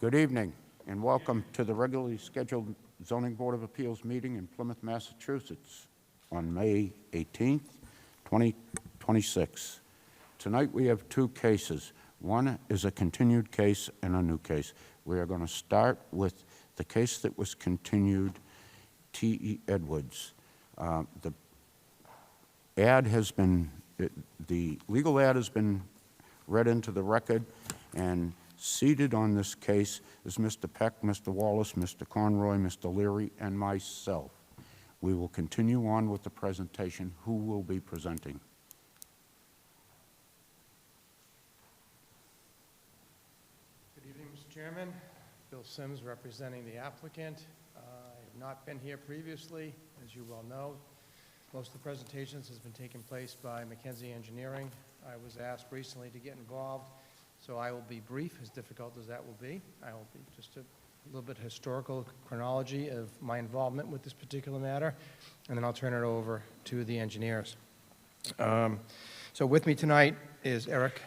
Good evening, and welcome to the regularly scheduled Zoning Board of Appeals meeting in Plymouth, Massachusetts on May 18th, 2026. Tonight we have two cases. One is a continued case and a new case. We are going to start with the case that was continued, T.E. Edwards. The legal ad has been read into the record, and seated on this case is Mr. Peck, Mr. Wallace, Mr. Conroy, Mr. Leary, and myself. We will continue on with the presentation. Who will be presenting? Good evening, Mr. Chairman. Bill Sims representing the applicant. I have not been here previously, as you well know. Most of the presentations has been taking place by McKenzie Engineering. I was asked recently to get involved, so I will be brief, as difficult as that will be. I will be just a little bit historical chronology of my involvement with this particular matter, and then I'll turn it over to the engineers. So with me tonight is Eric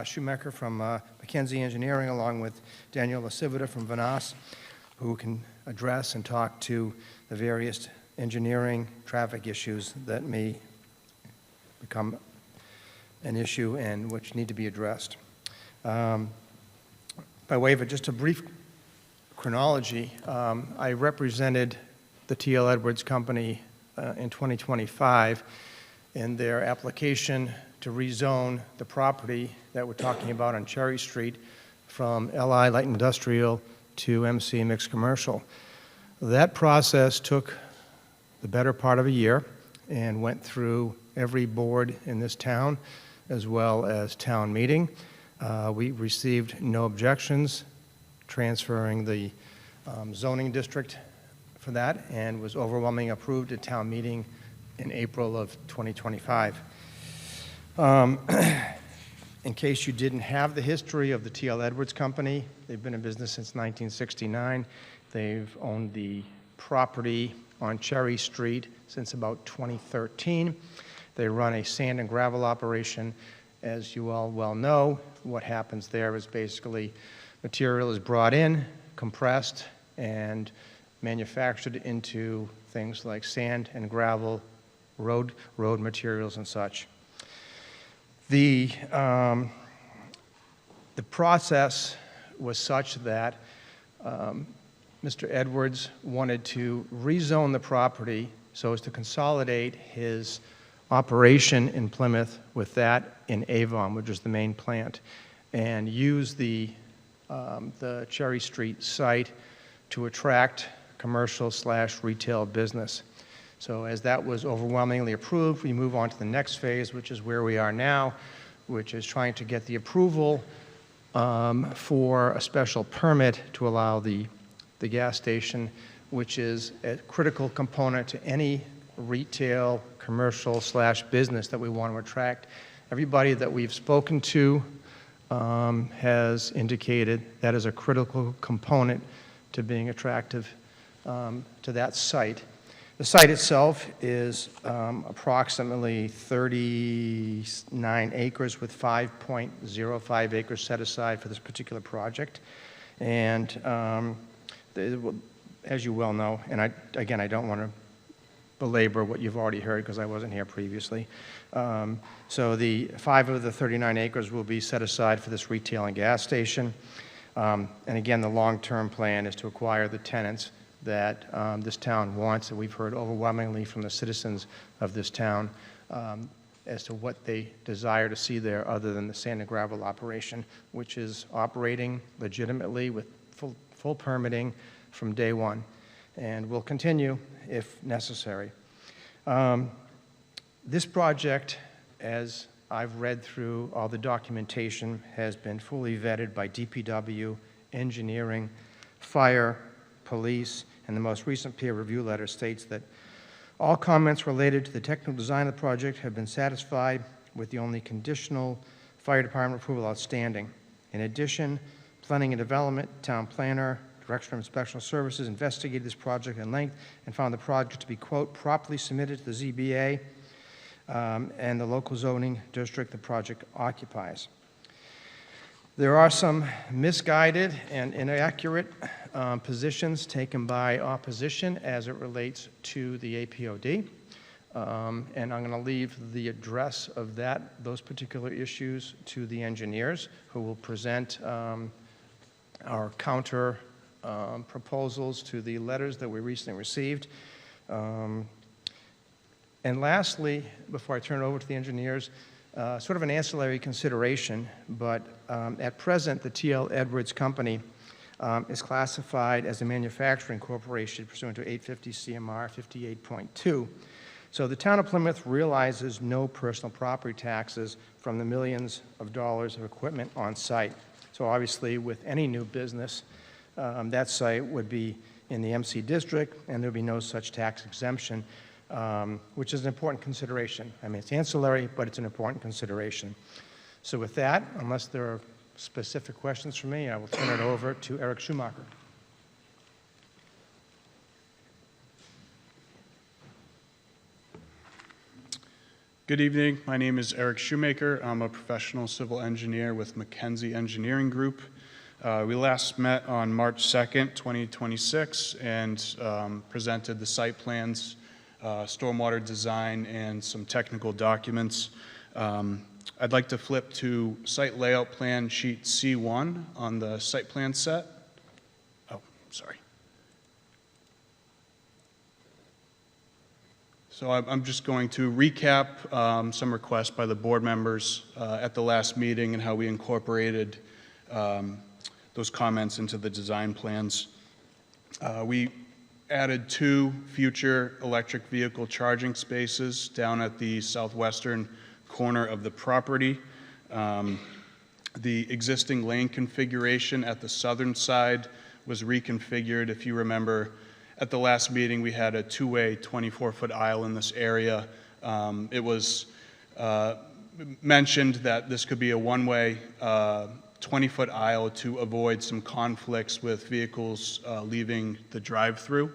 Schumacher from McKenzie Engineering, along with Daniel Lasivita from Vanas, who can address and talk to the various engineering traffic issues that may become an issue and which need to be addressed. By way of just a brief chronology, I represented the T.L. Edwards Company in 2025 in their application to rezone the property that we're talking about on Cherry Street from LI Light Industrial to MC Mixed Commercial. That process took the better part of a year and went through every board in this town as well as town meeting. We received no objections, transferring the zoning district for that, and was overwhelmingly approved at town meeting in April of 2025. In case you didn't have the history of the T.L. Edwards Company, they've been in business since 1969. They've owned the property on Cherry Street since about 2013. They run a sand and gravel operation. As you all well know, what happens there is basically material is brought in, compressed, and manufactured into things like sand and gravel, road materials and such. The process was such that Mr. Edwards wanted to rezone the property so as to consolidate his operation in Plymouth with that in Avon, which is the main plant, and use the Cherry Street site to attract commercial/retail business. So as that was overwhelmingly approved, we move on to the next phase, which is where we are now, which is trying to get the approval for a special permit to allow the gas station, which is a critical component to any retail, commercial/business that we want to attract. Everybody that we've spoken to has indicated that is a critical component to being attractive to that site. The site itself is approximately 39 acres with 5.05 acres set aside for this particular project. And as you well know, and I don't want to belabor what you've already heard because I wasn't here previously. So the 5 of the 39 acres will be set aside for this retail and gas station. And again, the long-term plan is to acquire the tenants that this town wants, and we've heard overwhelmingly from the citizens of this town as to what they desire to see there other than the sand and gravel operation, which is operating legitimately with full permitting from day one, and will continue if necessary. This project, as I've read through all the documentation, has been fully vetted by DPW, engineering, fire, police, and the most recent peer review letter states that all comments related to the technical design of the project have been satisfied, with the only conditional fire department approval outstanding. In addition, planning and development, town planner, Director of Inspection Services investigated this project at length and found the project to be, quote, properly submitted to the ZBA and the local zoning district the project occupies. There are some misguided and inaccurate positions taken by opposition as it relates to the APOD. And I'm going to leave the address of those particular issues to the engineers, who will present our counter proposals to the letters that we recently received. And lastly, before I turn it over to the engineers, sort of an ancillary consideration, but at present, the T.L. Edwards Company is classified as a manufacturing corporation pursuant to 850 CMR 58.2. So the town of Plymouth realizes no personal property taxes from the millions of dollars of equipment on site. So obviously, with any new business, that site would be in the MC district, and there would be no such tax exemption, which is an important consideration. I mean, it's ancillary, but it's an important consideration. So with that, unless there are specific questions for me, I will turn it over to Eric Schumacher. Good evening. My name is Eric Shoemaker. I'm a professional civil engineer with McKenzie Engineering Group. We last met on March 2nd, 2026, and presented the site plans, stormwater design, and some technical documents. I'd like to flip to site layout plan sheet C1 on the site plan set. Oh, sorry. So I'm just going to recap some requests by the board members at the last meeting and how we incorporated those comments into the design plans. We added 2 future electric vehicle charging spaces down at the southwestern corner of the property. The existing lane configuration at the southern side was reconfigured. If you remember, at the last meeting, we had a 2-way 24-foot aisle in this area. It was mentioned that this could be a 1-way 20-foot aisle to avoid some conflicts with vehicles leaving the drive-through.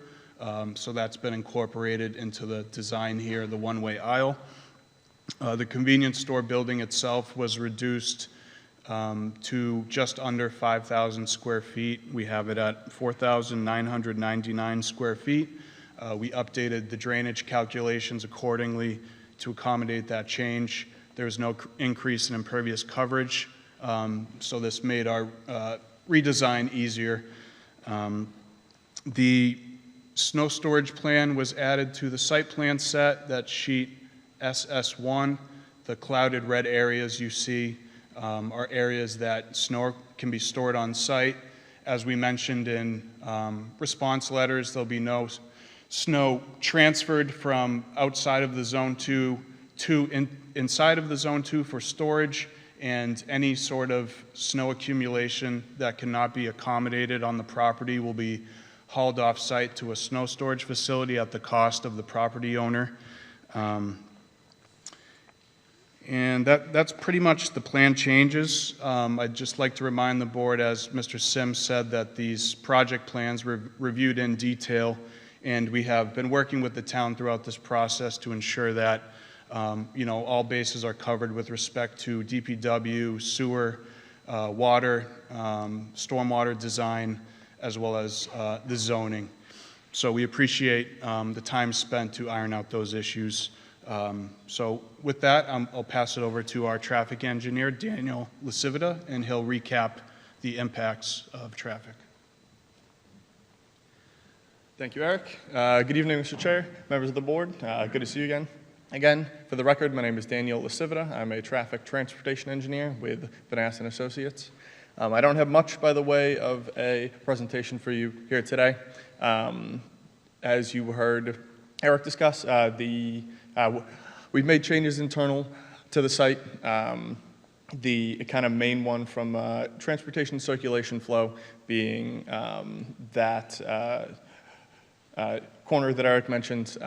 So that's been incorporated into the design here, the 1-way aisle. The convenience store building itself was reduced to just under 5,000 square feet. We have it at 4,999 square feet. We updated the drainage calculations accordingly to accommodate that change. There's no increase in impervious coverage, so this made our redesign easier. The snow storage plan was added to the site plan set, that's sheet SS1. The clouded red areas you see are areas that snow can be stored on site. As we mentioned in response letters, there'll be no snow transferred from outside of the Zone 2 to inside of the Zone 2 for storage, and any sort of snow accumulation that cannot be accommodated on the property will be hauled off site to a snow storage facility at the cost of the property owner. And that's pretty much the plan changes. I'd just like to remind the board, as Mr. Sims said, that these project plans were reviewed in detail, and we have been working with the town throughout this process to ensure that all bases are covered with respect to DPW, sewer, water, stormwater design, as well as the zoning. So we appreciate the time spent to iron out those issues. So with that, I'll pass it over to our traffic engineer, Daniel Lasivita, and he'll recap the impacts of traffic. Thank you, Eric. Good evening, Mr. Chair, members of the board. Good to see you again. Again, for the record, my name is Daniel Lasivita. I'm a traffic transportation engineer with Vanass & Associates. I don't have much by the way of a presentation for you here today. As you heard Eric discuss, we've made changes internal to the site. The kind of main one from transportation circulation flow being that corner that Eric mentioned,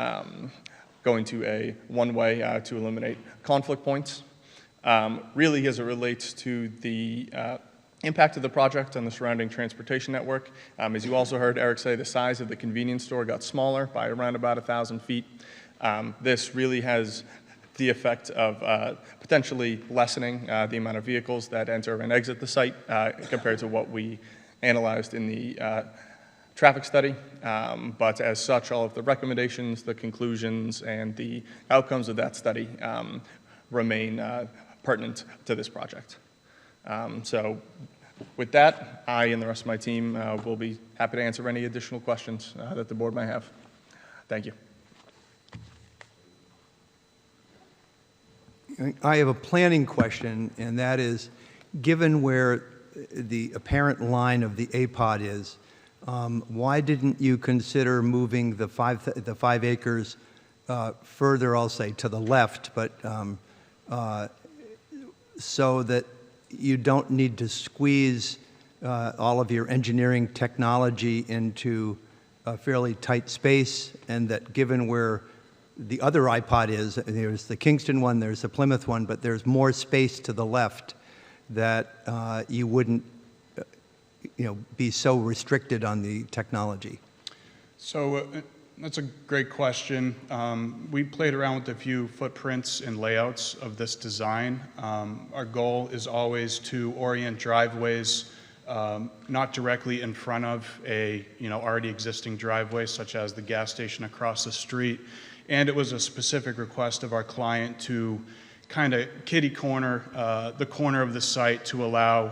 going to a one-way to eliminate conflict points. Really, as it relates to the impact of the project on the surrounding transportation network, as you also heard Eric say, the size of the convenience store got smaller by around about 1,000 feet. This really has the effect of potentially lessening the amount of vehicles that enter and exit the site compared to what we analyzed in the traffic study. But as such, all of the recommendations, the conclusions, and the outcomes of that study remain pertinent to this project. So with that, I and the rest of my team will be happy to answer any additional questions that the board may have. Thank you. I have a planning question, and that is, given where the apparent line of the APOD is, why didn't you consider moving the 5 acres further, I'll say, to the left, but so that you don't need to squeeze all of your engineering technology into a fairly tight space, and that given where the other iPod is, there's the Kingston one, there's the Plymouth one, but there's more space to the left, that you wouldn't be so restricted on the technology? So that's a great question. We played around with a few footprints and layouts of this design. Our goal is always to orient driveways not directly in front of a already existing driveway, such as the gas station across the street. And it was a specific request of our client to kind of kitty corner the corner of the site to allow,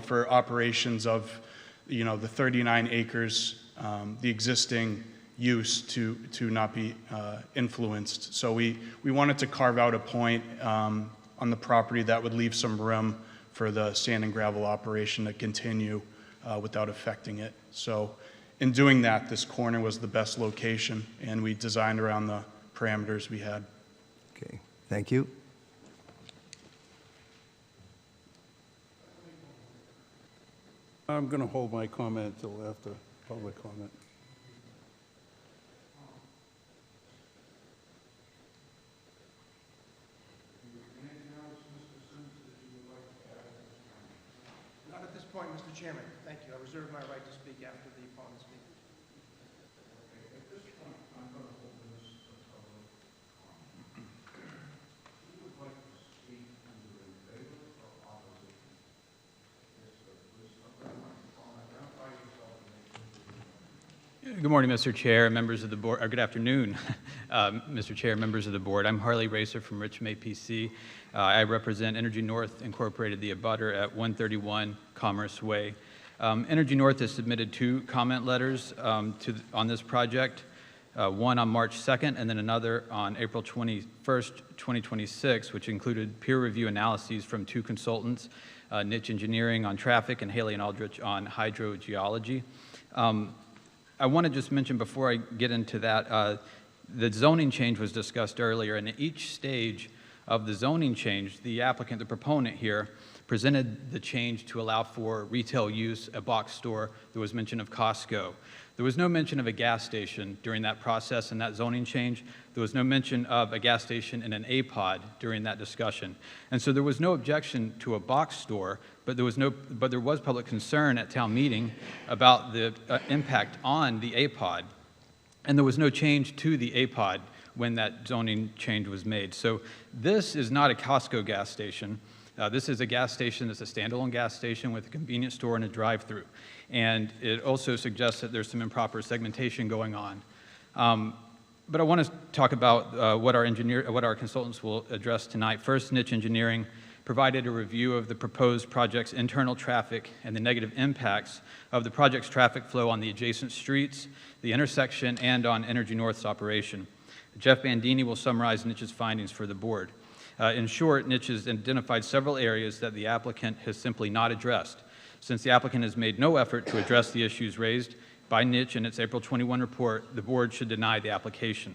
for operations of, the 39 acres, the existing use to not be influenced. So we wanted to carve out a point on the property that would leave some room for the sand and gravel operation to continue without affecting it. So in doing that, this corner was the best location, and we designed around the parameters we had. Okay, thank you. I'm going to hold my comment until after public comment. Not at this point, Mr. Chairman. Thank you. I reserve my right to speak after the opponent speaks. At this point, I'm going to hold this until who would like to speak either in favor or opposition? Yes, sir. Please, identify yourself and make sure. Good morning, Mr. Chair, members of the board, or good afternoon, Mr. Chair, members of the board. I'm Harley Racer from Richmond APC. I represent Energy North Incorporated, the abutter at 131 Commerce Way. Energy North has submitted 2 comment letters on this project, one on March 2nd and then another on April 21st, 2026, which included peer review analyses from 2 consultants, Niche Engineering on traffic and Haley and Aldrich on hydrogeology. I want to just mention before I get into that, the zoning change was discussed earlier, and at each stage of the zoning change, the applicant, the proponent here, presented the change to allow for retail use, a box store. There was mention of Costco. There was no mention of a gas station during that process and that zoning change. There was no mention of a gas station and an APOD during that discussion. And so there was no objection to a box store, but there was public concern at town meeting about the impact on the APOD. And there was no change to the APOD when that zoning change was made. So this is not a Costco gas station. This is a gas station that's a standalone gas station with a convenience store and a drive-through. And it also suggests that there's some improper segmentation going on. But I want to talk about what our consultants will address tonight. First, Niche Engineering provided a review of the proposed project's internal traffic and the negative impacts of the project's traffic flow on the adjacent streets, the intersection, and on Energy North's operation. Jeff Bandini will summarize Niche's findings for the board. In short, Niche has identified several areas that the applicant has simply not addressed. Since the applicant has made no effort to address the issues raised by Niche in its April 21 report, the board should deny the application.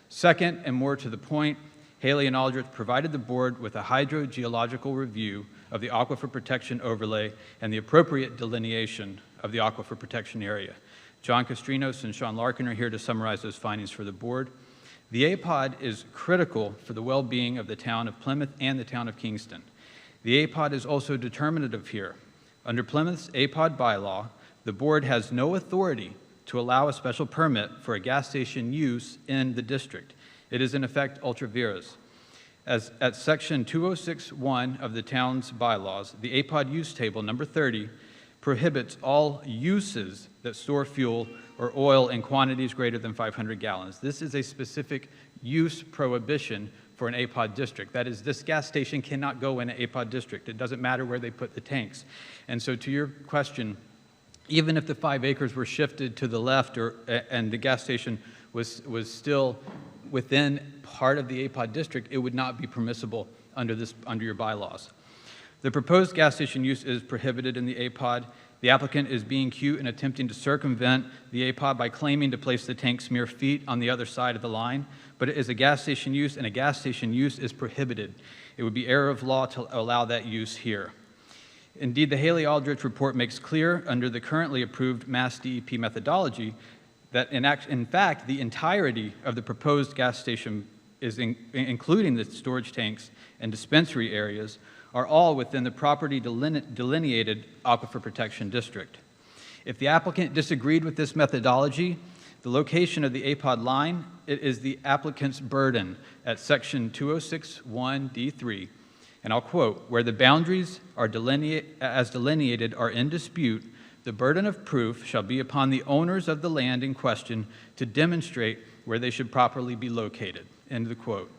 Second, and more to the point, Haley and Aldrich provided the board with a hydrogeological review of the aquifer protection overlay and the appropriate delineation of the aquifer protection area. John Castrinos and Sean Larkin are here to summarize those findings for the board. The APOD is critical for the well-being of the town of Plymouth and the town of Kingston. The APOD is also determinative here. Under Plymouth's APOD bylaw, the board has no authority to allow a special permit for a gas station use in the district. It is in effect ultra vires. As at section 206.1 of the town's bylaws, the APOD use table, number 30, prohibits all uses that store fuel or oil in quantities greater than 500 gallons. This is a specific use prohibition for an APOD district. That is, this gas station cannot go in an APOD district. It doesn't matter where they put the tanks. And so to your question, even if the 5 acres were shifted to the left and the gas station was still within part of the APOD district, it would not be permissible under your bylaws. The proposed gas station use is prohibited in the APOD. The applicant is being cute and attempting to circumvent the APOD by claiming to place the tanks mere feet on the other side of the line, but it is a gas station use, and a gas station use is prohibited. It would be error of law to allow that use here. Indeed, the Haley-Aldrich report makes clear under the currently approved Mass DEP methodology that in fact, the entirety of the proposed gas station including the storage tanks and dispensary areas, are all within the property delineated Aquifer Protection District. If the applicant disagreed with this methodology, the location of the APOD line, it is the applicant's burden at section 206.1D3, and I'll quote, where the boundaries are delineated are in dispute, the burden of proof shall be upon the owners of the land in question to demonstrate where they should properly be located, end of the quote.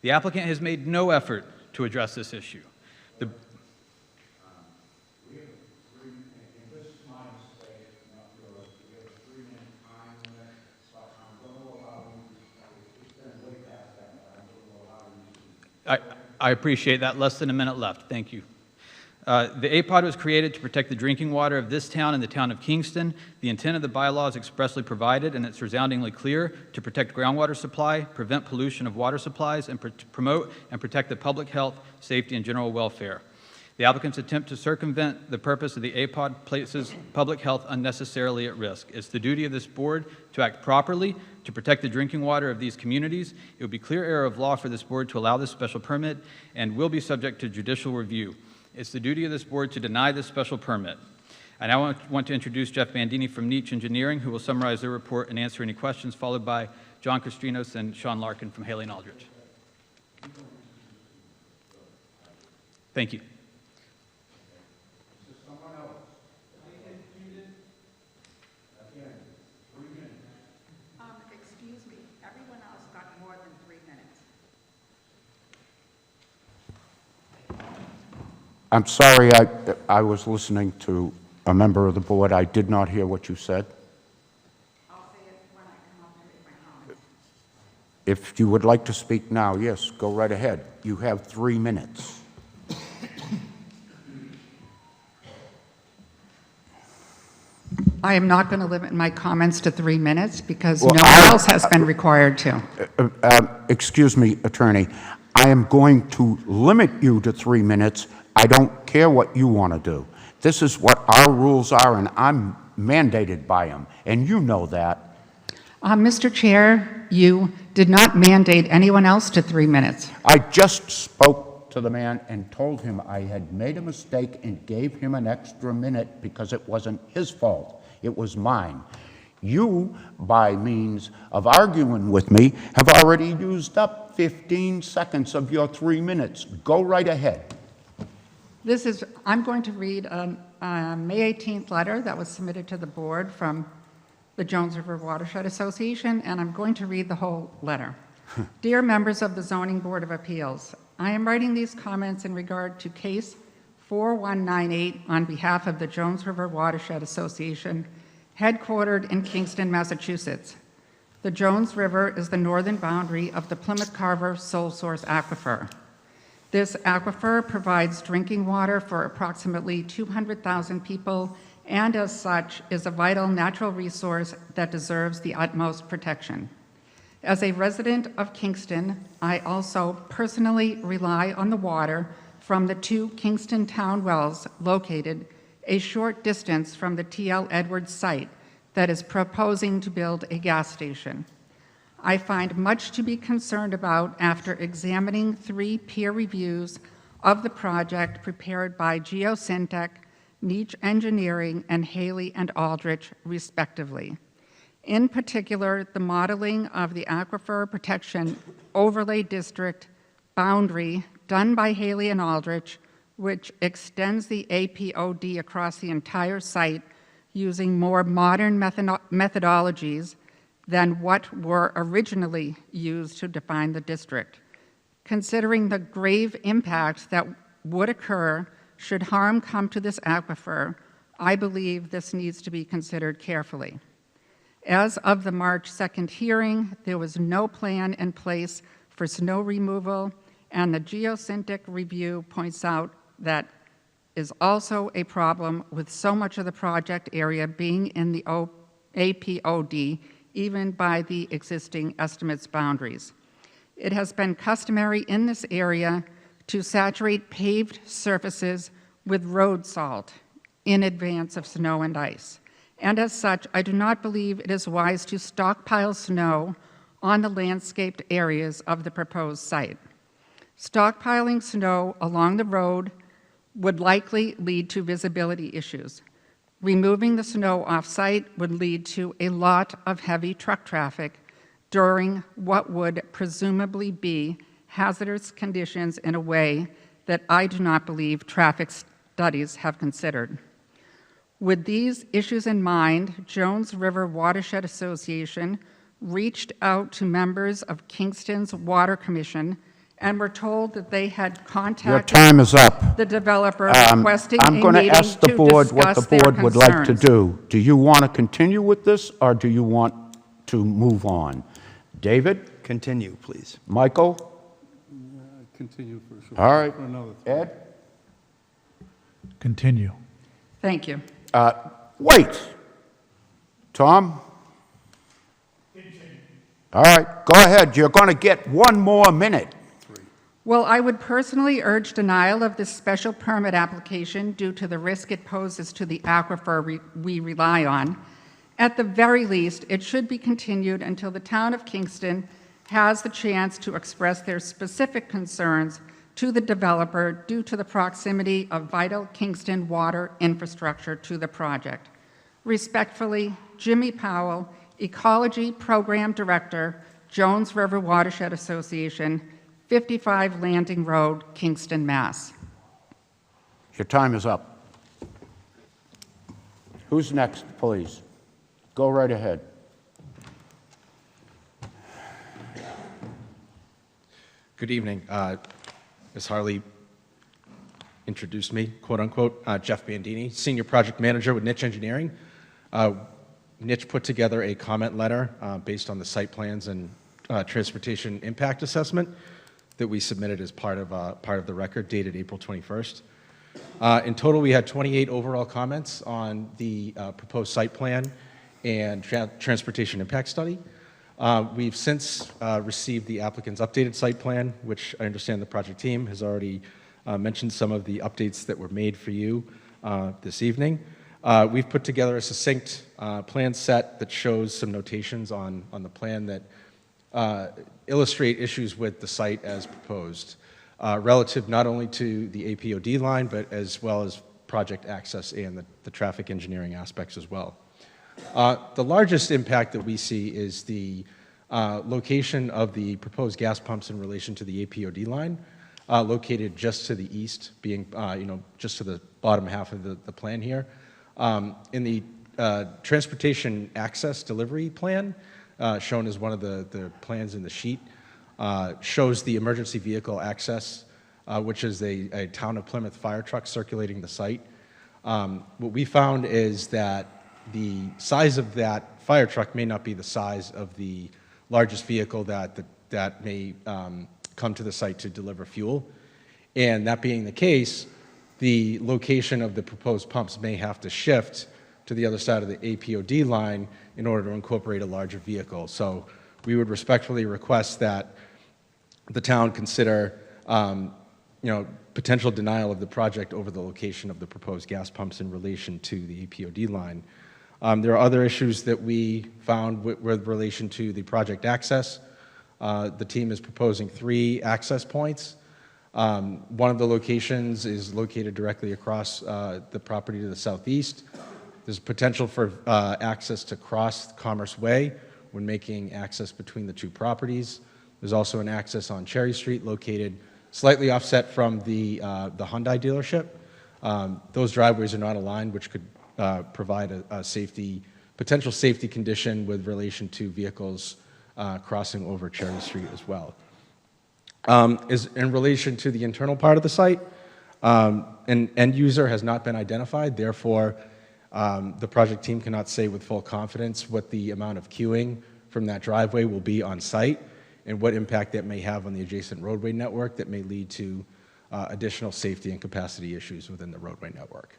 The applicant has made no effort to address this issue. I appreciate that. Less than a minute left. Thank you. The APOD was created to protect the drinking water of this town and the town of Kingston. The intent of the bylaw is expressly provided, and it's resoundingly clear, to protect groundwater supply, prevent pollution of water supplies, and promote and protect the public health, safety, and general welfare. The applicant's attempt to circumvent the purpose of the APOD places public health unnecessarily at risk. It's the duty of this board to act properly to protect the drinking water of these communities. It would be clear error of law for this board to allow this special permit and will be subject to judicial review. It's the duty of this board to deny this special permit. I now want to introduce Jeff Bandini from Nietzsche Engineering, who will summarize their report and answer any questions, followed by John Costrinos and Sean Larkin from Haley & Aldrich. Thank you. Excuse me, everyone else got more than 3 minutes. I'm sorry, I was listening to a member of the board. I did not hear what you said. I'll say it when I come up to make my comments. If you would like to speak now, yes, go right ahead. You have 3 minutes. I am not going to limit my comments to 3 minutes because Well, no one else has been required to. Excuse me, attorney. I am going to limit you to 3 minutes. I don't care what you want to do. This is what our rules are, and I'm mandated by them, and you know that. Mr. Chair, you did not mandate anyone else to 3 minutes. I just spoke to the man and told him I had made a mistake and gave him an extra minute because it wasn't his fault. It was mine. You, by means of arguing with me, have already used up 15 seconds of your 3 minutes. Go right ahead. I'm going to read a May 18th letter that was submitted to the board from the Jones River Watershed Association, and I'm going to read the whole letter. Dear members of the Zoning Board of Appeals, I am writing these comments in regard to case 4198 on behalf of the Jones River Watershed Association, headquartered in Kingston, Massachusetts. The Jones River is the northern boundary of the Plymouth Carver sole source aquifer. This aquifer provides drinking water for approximately 200,000 people, and as such is a vital natural resource that deserves the utmost protection. As a resident of Kingston, I also personally rely on the water from the 2 Kingston town wells located a short distance from the T.L. Edwards site that is proposing to build a gas station. I find much to be concerned about after examining 3 peer reviews of the project prepared by Geosyntec, Nietzsche Engineering, and Haley & Aldrich, respectively. In particular, the modeling of the Aquifer Protection Overlay District boundary done by Haley and Aldrich, which extends the APOD across the entire site using more modern methodologies than what were originally used to define the district. Considering the grave impact that would occur should harm come to this aquifer, I believe this needs to be considered carefully. As of the March 2nd hearing, there was no plan in place for snow removal, and the geosyntic review points out that is also a problem with so much of the project area being in the APOD, even by the existing estimates boundaries. It has been customary in this area to saturate paved surfaces with road salt in advance of snow and ice. And as such, I do not believe it is wise to stockpile snow on the landscaped areas of the proposed site. Stockpiling snow along the road would likely lead to visibility issues. Removing the snow off-site would lead to a lot of heavy truck traffic during what would presumably be hazardous conditions in a way that I do not believe traffic studies have considered. With these issues in mind, Jones River Watershed Association reached out to members of Kingston's Water Commission and were told that they had Your contacted time is up. the developer requesting a I'm going to meeting ask the to board what discuss the their board would like to concerns. do. Do you want to continue with this, or do you want to move on? David? Continue, please. Michael? Continue for sure. All right. For another Ed? Continue. Thank you. Wait. Tom? All right, go ahead. You're going to get one more minute. Well, I would personally urge denial of this special permit application due to the risk it poses to the aquifer we rely on. At the very least, it should be continued until the town of Kingston has the chance to express their specific concerns to the developer due to the proximity of vital Kingston water infrastructure to the project. Respectfully, Jimmy Powell, Ecology Program Director, Jones River Watershed Association, 55 Landing Road, Kingston, Mass. Your time is up. Who's next, please? Go right ahead. Good evening. Ms. Harley introduced me, quote unquote, Jeff Bandini, Senior Project Manager with Niche Engineering. Niche put together a comment letter based on the site plans and transportation impact assessment that we submitted as part of the record dated April 21st. In total, we had 28 overall comments on the proposed site plan and transportation impact study. We've since received the applicant's updated site plan, which I understand the project team has already mentioned some of the updates that were made for you this evening. We've put together a succinct plan set that shows some notations on the plan that illustrate issues with the site as proposed, relative not only to the APOD line, but as well as project access and the traffic engineering aspects as well. The largest impact that we see is the location of the proposed gas pumps in relation to the APOD line, located just to the east, being just to the bottom half of the plan here. In the transportation access delivery plan, shown as one of the plans in the sheet, shows the emergency vehicle access, which is a town of Plymouth fire truck circulating the site. What we found is that the size of that fire truck may not be the size of the largest vehicle that may come to the site to deliver fuel. And that being the case, the location of the proposed pumps may have to shift to the other side of the APOD line in order to incorporate a larger vehicle. So we would respectfully request that the town consider potential denial of the project over the location of the proposed gas pumps in relation to the APOD line. There are other issues that we found with relation to the project access. The team is proposing 3 access points. One of the locations is located directly across the property to the southeast. There's potential for access to cross Commerce Way when making access between the 2 properties. There's also an access on Cherry Street located slightly offset from the Hyundai dealership. Those driveways are not aligned, which could provide a potential safety condition with relation to vehicles crossing over Cherry Street as well. Is in relation to the internal part of the site, an end user has not been identified. Therefore, the project team cannot say with full confidence what the amount of queuing from that driveway will be on site and what impact that may have on the adjacent roadway network that may lead to additional safety and capacity issues within the roadway network.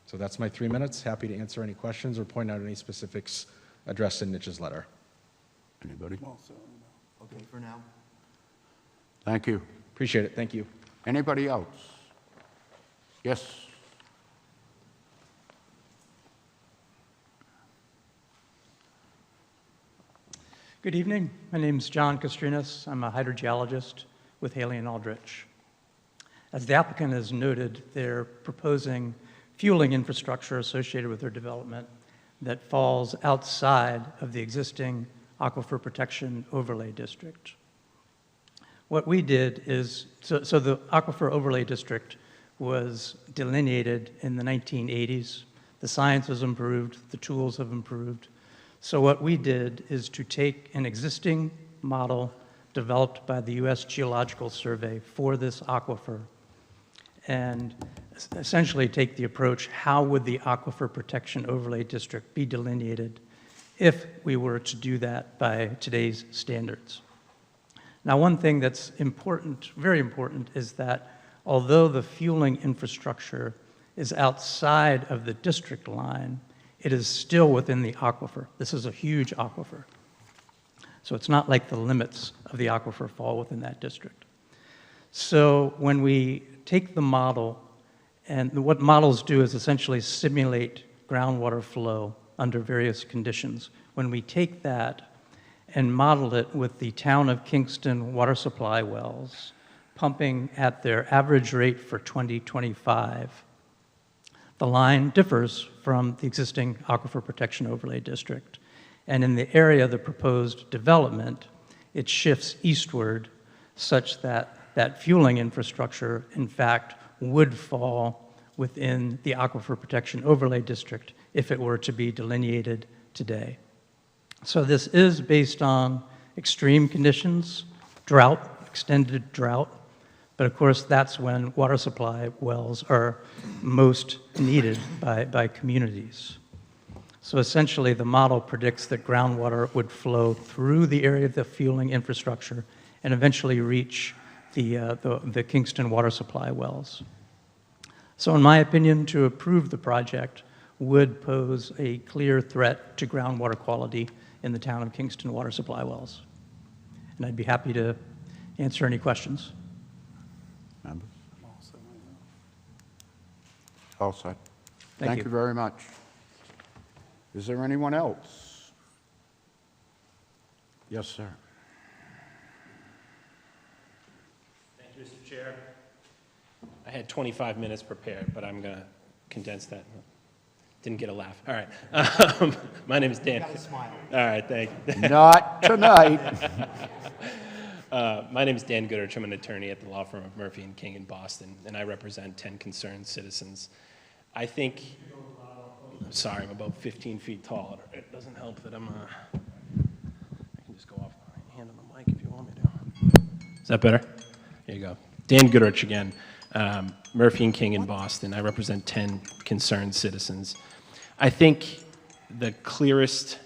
So that's my 3 minutes. Happy to answer any questions or point out any specifics addressed in Nich's letter. Anybody? Okay, for now. Thank you. Appreciate it. Thank you. Anybody else? Yes. Good evening. My name is John Castrinas. I'm a hydrogeologist with Haley and Aldrich. As the applicant has noted, they're proposing fueling infrastructure associated with their development that falls outside of the existing Aquifer Protection Overlay District. What we did is, so the Aquifer Overlay District was delineated in the 1980s. The science has improved, the tools have improved. So what we did is to take an existing model developed by the U.S. Geological Survey for this aquifer and essentially take the approach, how would the Aquifer Protection Overlay District be delineated if we were to do that by today's standards? Now, one thing that's important, very important, is that although the fueling infrastructure is outside of the district line, it is still within the aquifer. This is a huge aquifer. So it's not like the limits of the aquifer fall within that district. So when we take the model, and what models do is essentially simulate groundwater flow under various conditions. When we take that and model it with the town of Kingston water supply wells pumping at their average rate for 2025, the line differs from the existing Aquifer Protection Overlay District. And in the area of the proposed development, it shifts eastward such that that fueling infrastructure, in fact, would fall within the Aquifer Protection Overlay District if it were to be delineated today. So this is based on extreme conditions, drought, extended drought, but of course that's when water supply wells are most needed by communities. So essentially the model predicts that groundwater would flow through the area of the fueling infrastructure and eventually reach the Kingston water supply wells. So in my opinion, to approve the project would pose a clear threat to groundwater quality in the town of Kingston water supply wells. And I'd be happy to answer any questions. Members? All set. Thank Thank you. you very much. Is there anyone else? Yes, sir. Thank you, Mr. Chair. I had 25 minutes prepared, but I'm going to condense that. Didn't get a laugh. All right. My name is Dan. You got a smile. All right, thank you. Not tonight. My name is Dan Goodrich. I'm an attorney at the law firm of Murphy & King in Boston, and I represent 10 concerned citizens. I think, sorry, I'm about 15 feet tall. It doesn't help that I can just go off my hand on the mic if you want me to. Is that better? There you go. Dan Goodrich again, Murphy & King in Boston. I represent 10 concerned citizens. I think the clearest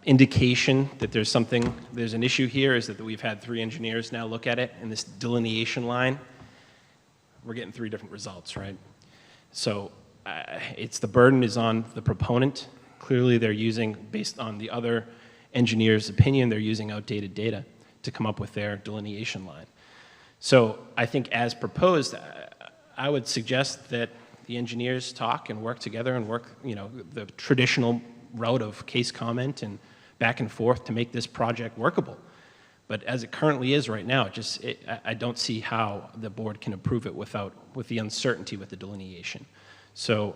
indication that there's an issue here is that we've had 3 engineers now look at it, and this delineation line, we're getting 3 different results, right? So the burden is on the proponent. Clearly they're using, based on the other engineer's opinion, they're using outdated data to come up with their delineation line. So I think as proposed, I would suggest that the engineers talk and work together and work, the traditional route of case comment and back and forth to make this project workable. But as it currently is right now, I don't see how the board can approve it with the uncertainty with the delineation. So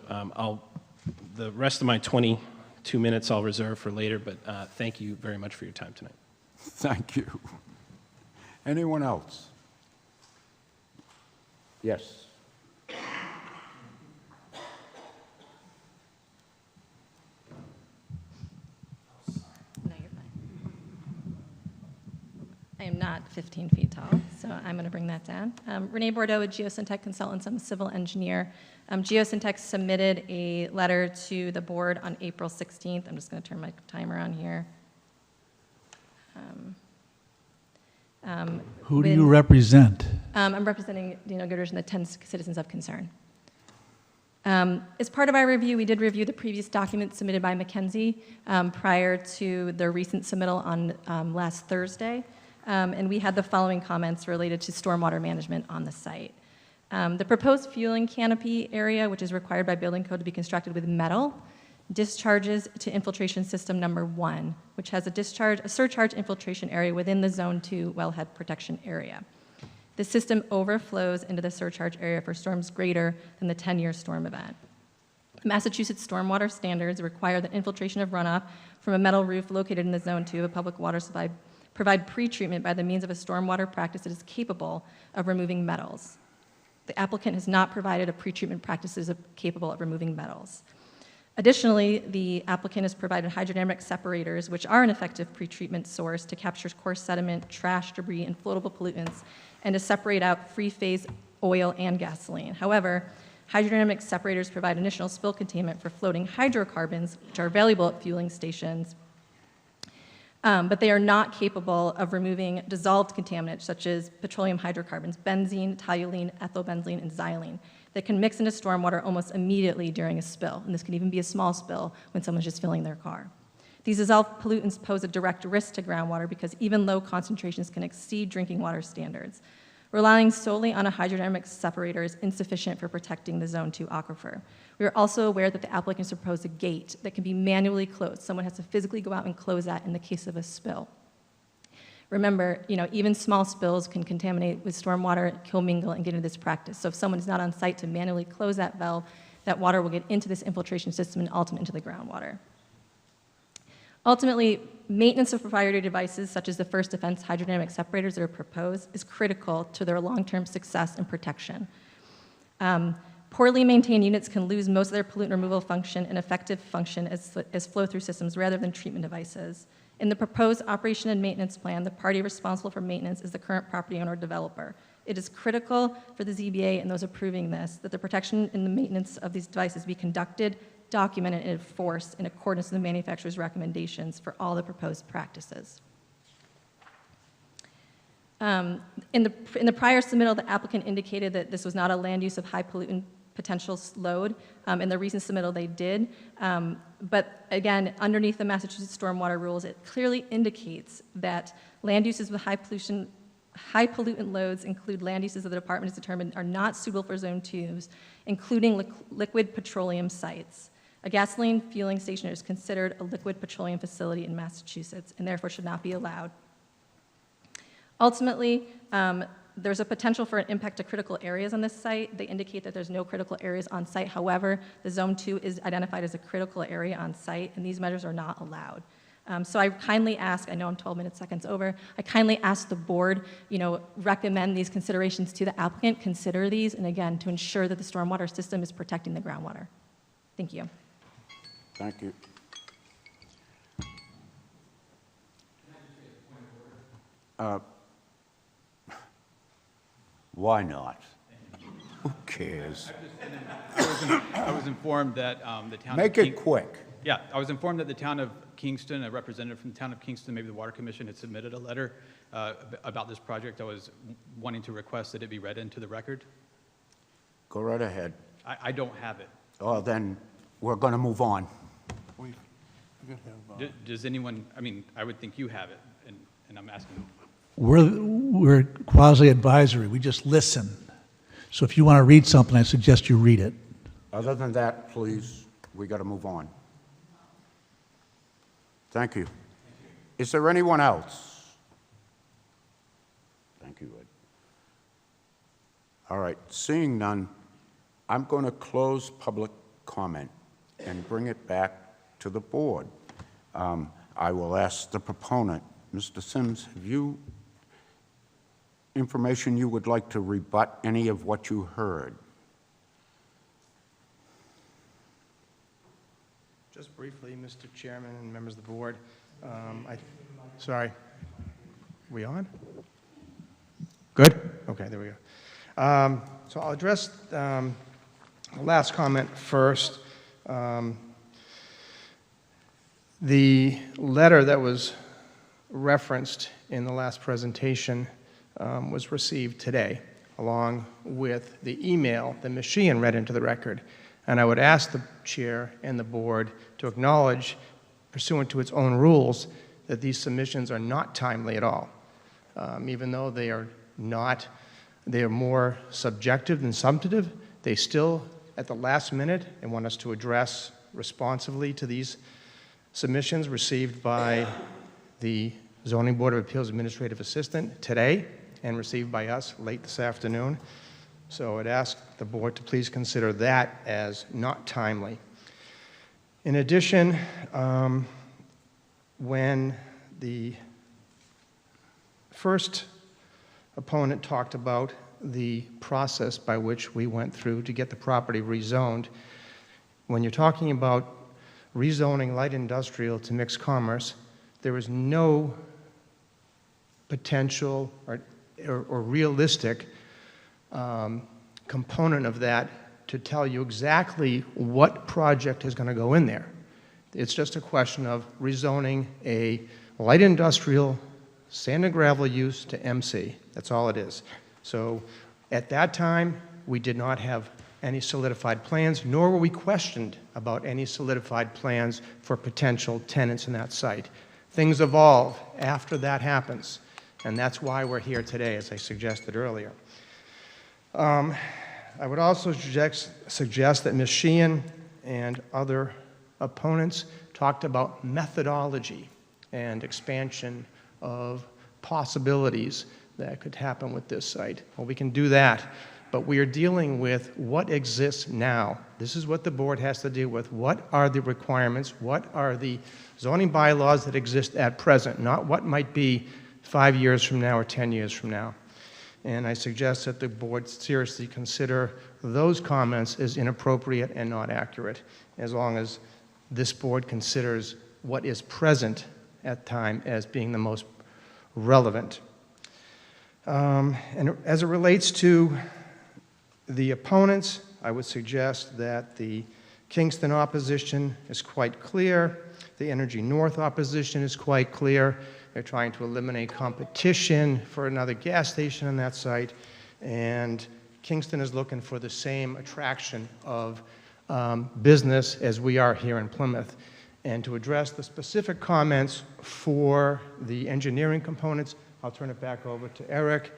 the rest of my 22 2 minutes I'll reserve for later, but thank you very much for your time tonight. Thank you. Anyone else? Yes. No, you're fine. I am not 15 feet tall, so I'm going to bring that down. Renee Bordeaux with Geosyntec Consultants. I'm a civil engineer. Geosyntec submitted a letter to the board on April 16th. I'm just going to turn my timer on here. Who do you represent? I'm representing Daniel Goodrich and the 10 citizens of concern. As part of our review, we did review the previous documents submitted by McKenzie prior to the recent submittal on last Thursday, and we had the following comments related to stormwater management on the site. The proposed fueling canopy area, which is required by building code to be constructed with metal, discharges to infiltration system number 1, which has a surcharge infiltration area within the Zone 2 wellhead protection area. The system overflows into the surcharge area for storms greater than the 10-year storm event. Massachusetts stormwater standards require that infiltration of runoff from a metal roof located in the Zone 2 of a public water supply provide pretreatment by the means of a stormwater practice that is capable of removing metals. The applicant has not provided a pretreatment practice that is capable of removing metals. Additionally, the applicant has provided hydrodynamic separators, which are an effective pretreatment source to capture coarse sediment, trash, debris, and floatable pollutants, and to separate out free-phase oil and gasoline. However, hydrodynamic separators provide initial spill containment for floating hydrocarbons, which are available at fueling stations, but they are not capable of removing dissolved contaminants such as petroleum hydrocarbons, benzene, toluene, ethylbenzene, and xylene that can mix into stormwater almost immediately during a spill, and this can even be a small spill when someone's just filling their car. These dissolved pollutants pose a direct risk to groundwater because even low concentrations can exceed drinking water standards. Relying solely on a hydrodynamic separator is insufficient for protecting the Zone 2 aquifer. We are also aware that the applicants proposed a gate that can be manually closed. Someone has to physically go out and close that in the case of a spill. Remember, even small spills can contaminate with stormwater, commingle, and get into this practice. So if someone is not on site to manually close that valve, that water will get into this infiltration system and ultimately into the groundwater. Ultimately, maintenance of proprietary devices, such as the first defense hydrodynamic separators that are proposed, is critical to their long-term success and protection. Poorly maintained units can lose most of their pollutant removal function and effective function as flow-through systems rather than treatment devices. In the proposed operation and maintenance plan, the party responsible for maintenance is the current property owner or developer. It is critical for the ZBA and those approving this that the protection and the maintenance of these devices be conducted, documented, and enforced in accordance with the manufacturer's recommendations for all the proposed practices. In the prior submittal, the applicant indicated that this was not a land use of high pollutant potential load. In the recent submittal, they did. But again, underneath the Massachusetts stormwater rules, it clearly indicates that land uses with high pollutant loads include land uses that the department has determined are not suitable for Zone 2s, including liquid petroleum sites. A gasoline fueling station is considered a liquid petroleum facility in Massachusetts and therefore should not be allowed. Ultimately, there's a potential for an impact to critical areas on this site. They indicate that there's no critical areas on site. However, the Zone 2 is identified as a critical area on site, and these measures are not allowed. So I kindly ask, I know I'm 12 seconds over, I kindly ask the board, recommend these considerations to the applicant, consider these, and again, to ensure that the stormwater system is protecting the groundwater. Thank you. Thank you. Why not? Who cares? I was informed that the town Make of it quick. Yeah, I was informed that the town of Kingston, a representative from the town of Kingston, maybe the Water Commission, had submitted a letter about this project. I was wanting to request that it be read into the record. Go right ahead. I don't have it. Oh, then we're going to move on. Does anyone, I would think you have it, and I'm asking. We're quasi-advisory. We just listen. So if you want to read something, I suggest you read it. Other than that, please, we got to move on. Thank you. Is there anyone else? Thank you, Ed. All right, seeing none, I'm going to close public comment and bring it back to the board. I will ask the proponent, Mr. Sims, have you information you would like to rebut any of what you heard? Just briefly, Mr. Chairman and members of the board, sorry, we on? Good? Okay, there we go. So I'll address the last comment first. The letter that was referenced in the last presentation was received today, along with the email that Ms. Sheehan read into the record. And I would ask the chair and the board to acknowledge, pursuant to its own rules, that these submissions are not timely at all. Even though they are not, they are more subjective than substantive, they still, at the last minute, they want us to address responsively to these submissions received by the Zoning Board of Appeals Administrative Assistant today and received by us late this afternoon. So I'd ask the board to please consider that as not timely. In addition, when the first opponent talked about the process by which we went through to get the property rezoned, when you're talking about rezoning light industrial to mixed commerce, there is no potential or realistic component of that to tell you exactly what project is going to go in there. It's just a question of rezoning a light industrial sand and gravel use to MC. That's all it is. So at that time, we did not have any solidified plans, nor were we questioned about any solidified plans for potential tenants in that site. Things evolve after that happens, and that's why we're here today, as I suggested earlier. I would also suggest that Ms. Sheehan and other opponents talked about methodology and expansion of possibilities that could happen with this site. Well, we can do that, but we are dealing with what exists now. This is what the board has to deal with. What are the requirements? What are the zoning bylaws that exist at present, not what might be 5 years from now or 10 years from now. And I suggest that the board seriously consider those comments as inappropriate and not accurate, as long as this board considers what is present at time as being the most relevant. And as it relates to the opponents, I would suggest that the Kingston opposition is quite clear. The Energy North opposition is quite clear. They're trying to eliminate competition for another gas station on that site. And Kingston is looking for the same attraction of business as we are here in Plymouth. And to address the specific comments for the engineering components, I'll turn it back over to Eric.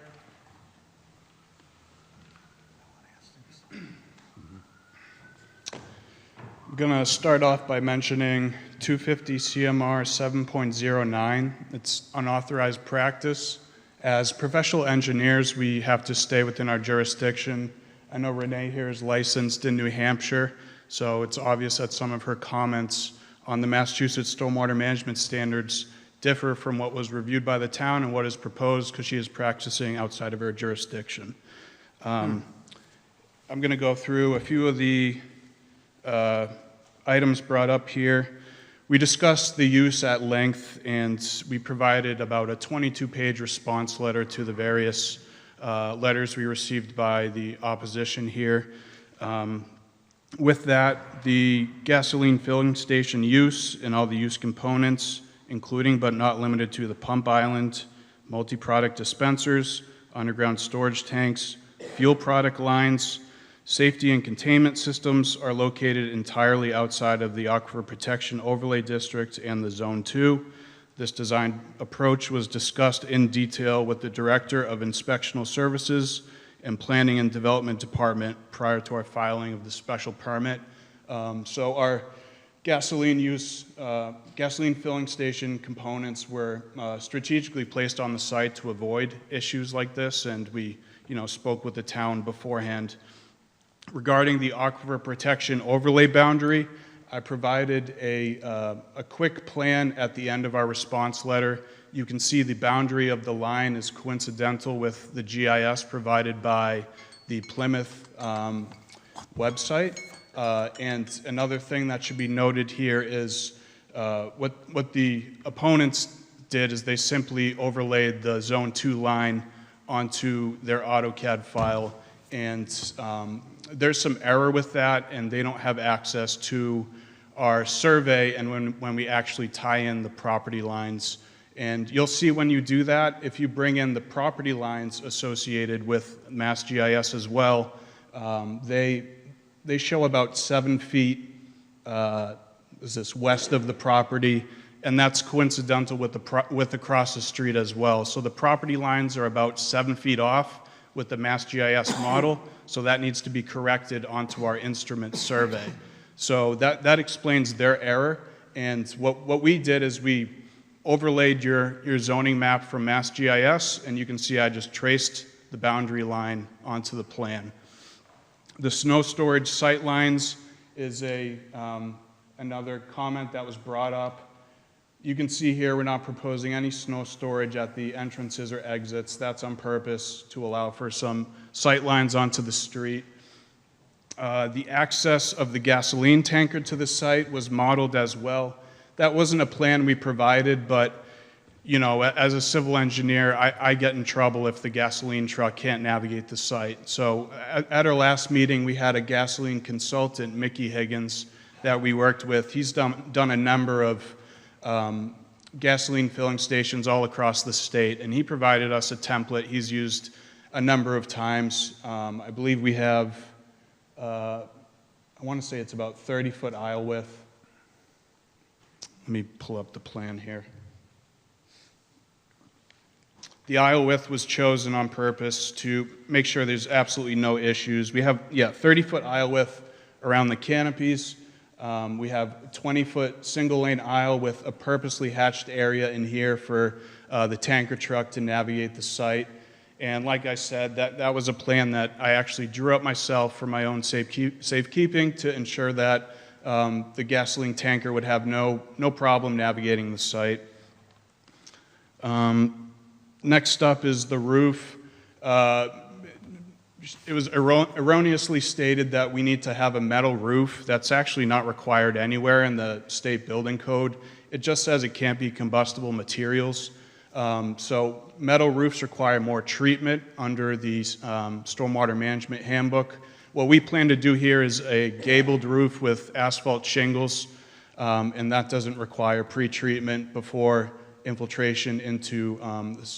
I'm going to start off by mentioning 250 CMR 7.09. It's unauthorized practice. As professional engineers, we have to stay within our jurisdiction. I know Renee here is licensed in New Hampshire, so it's obvious that some of her comments on the Massachusetts Stormwater Management Standards differ from what was reviewed by the town and what is proposed because she is practicing outside of her jurisdiction. I'm going to go through a few of the items brought up here. We discussed the use at length, and we provided about a 22-page response letter to the various letters we received by the opposition here. With that, the gasoline filling station use and all the use components, including but not limited to the pump island, multi-product dispensers, underground storage tanks, fuel product lines, safety and containment systems are located entirely outside of the Aquifer Protection Overlay District and the Zone 2. This design approach was discussed in detail with the Director of Inspectional Services and Planning and Development Department prior to our filing of the special permit. So our gasoline filling station components were strategically placed on the site to avoid issues like this, and we spoke with the town beforehand. Regarding the Aquifer Protection Overlay boundary, I provided a quick plan at the end of our response letter. You can see the boundary of the line is coincidental with the GIS provided by the Plymouth website. And another thing that should be noted here is what the opponents did is they simply overlaid the Zone 2 line onto their AutoCAD file, and there's some error with that, and they don't have access to our survey and when we actually tie in the property lines. And you'll see when you do that, if you bring in the property lines associated with MassGIS as well, they show about 7 feet west of the property, and that's coincidental with across the street as well. So the property lines are about 7 feet off with the MassGIS model, so that needs to be corrected onto our instrument survey. So that explains their error, and what we did is we overlaid your zoning map from MassGIS, and you can see I just traced the boundary line onto the plan. The snow storage sight lines is another comment that was brought up. You can see here we're not proposing any snow storage at the entrances or exits. That's on purpose to allow for some sight lines onto the street. The access of the gasoline tanker to the site was modeled as well. That wasn't a plan we provided, but you know, as a civil engineer, I get in trouble if the gasoline truck can't navigate the site. So at our last meeting, we had a gasoline consultant, Mickey Higgins, that we worked with. He's done a number of gasoline filling stations all across the state, and he provided us a template he's used a number of times. I believe we have, I want to say it's about 30-foot aisle width. Let me pull up the plan here. The aisle width was chosen on purpose to make sure there's absolutely no issues. We have, 30-foot aisle width around the canopies. We have 20-foot single-lane aisle with a purposely hatched area in here for the tanker truck to navigate the site. And like I said, that was a plan that I actually drew up myself for my own safekeeping to ensure that the gasoline tanker would have no problem navigating the site. Next up is the roof. It was erroneously stated that we need to have a metal roof. That's actually not required anywhere in the state building code. It just says it can't be combustible materials. So metal roofs require more treatment under the Stormwater Management Handbook. What we plan to do here is a gabled roof with asphalt shingles, and that doesn't require pre-treatment before infiltration into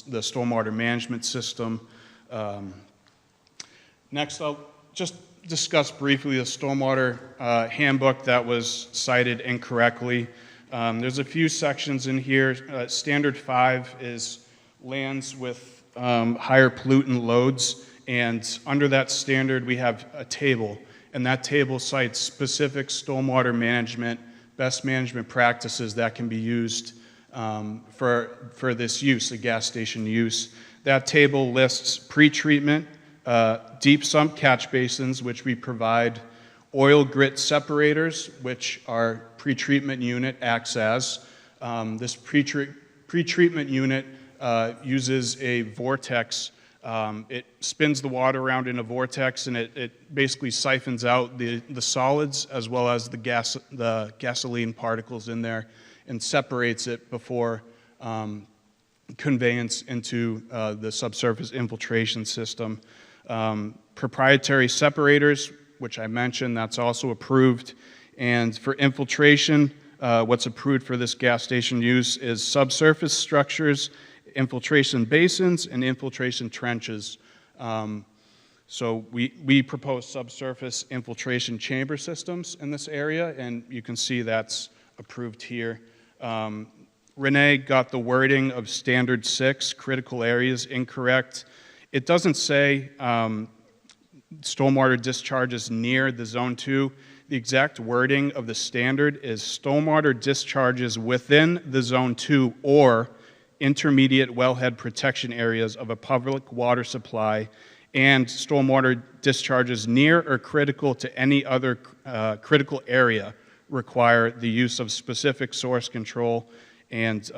the stormwater management system. Next, I'll just discuss briefly the stormwater handbook that was cited incorrectly. There's a few sections in here. Standard 5 is lands with higher pollutant loads, and under that standard we have a table, and that table cites specific stormwater management, best management practices that can be used for this use, the gas station use. That table lists pre-treatment, deep sump catch basins, which we provide, oil grit separators, which our pre-treatment unit acts as. This pre-treatment unit uses a vortex. It spins the water around in a vortex, and it basically siphons out the solids as well as the gasoline particles in there and separates it before conveyance into the subsurface infiltration system. Proprietary separators, which I mentioned, that's also approved. And for infiltration, what's approved for this gas station use is subsurface structures, infiltration basins, and infiltration trenches. So we propose subsurface infiltration chamber systems in this area, and you can see that's approved here. Renee got the wording of Standard 6, critical areas, incorrect. It doesn't say stormwater discharges near the Zone 2. The exact wording of the standard is stormwater discharges within the Zone 2 or intermediate wellhead protection areas of a public water supply, and stormwater discharges near or critical to any other critical area require the use of specific source control and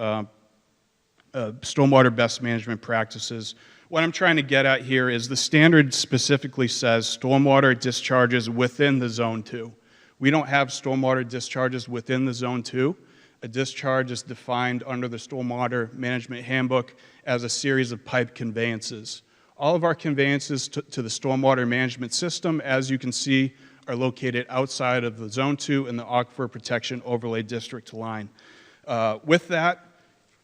stormwater best management practices. What I'm trying to get at here is the standard specifically says stormwater discharges within the Zone 2. We don't have stormwater discharges within the Zone 2. A discharge is defined under the Stormwater Management Handbook as a series of pipe conveyances. All of our conveyances to the stormwater management system, as you can see, are located outside of the Zone 2 and the Aquifer Protection Overlay District line. With that,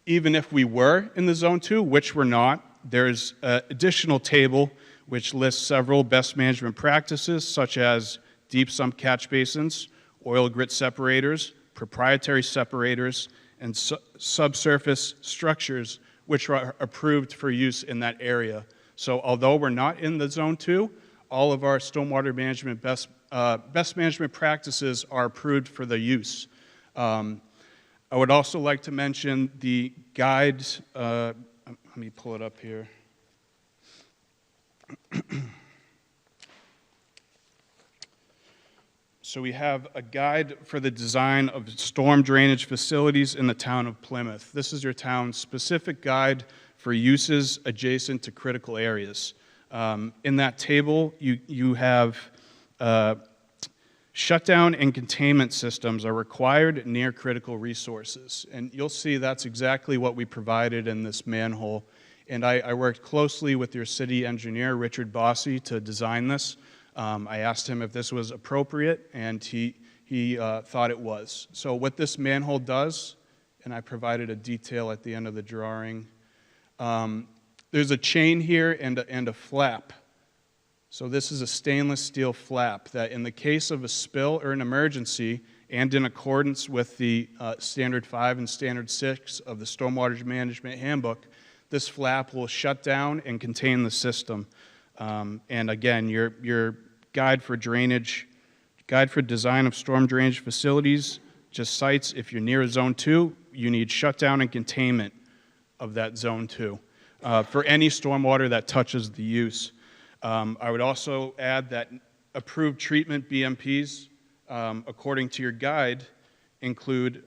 even if we were in the Zone 2, which we're not, there's an additional table which lists several best management practices, such as deep sump catch basins, oil grit separators, proprietary separators, and subsurface structures, which are approved for use in that area. So although we're not in the Zone 2, all of our stormwater management best management practices are approved for the use. I would also like to mention the guide. Let me pull it up here. So we have a guide for the design of storm drainage facilities in the town of Plymouth. This is your town's specific guide for uses adjacent to critical areas. In that table, you have shutdown and containment systems are required near critical resources. And you'll see that's exactly what we provided in this manhole. And I worked closely with your city engineer, Richard Bossy, to design this. I asked him if this was appropriate, and he thought it was. So what this manhole does, and I provided a detail at the end of the drawing, there's a chain here and a flap. So this is a stainless steel flap that in the case of a spill or an emergency, and in accordance with the Standard 5 and Standard 6 of the Stormwater Management Handbook, this flap will shut down and contain the system. And again, your guide for design of storm drainage facilities just cites if you're near a Zone 2, you need shutdown and containment of that Zone 2 for any stormwater that touches the use. I would also add that approved treatment BMPs, according to your guide, include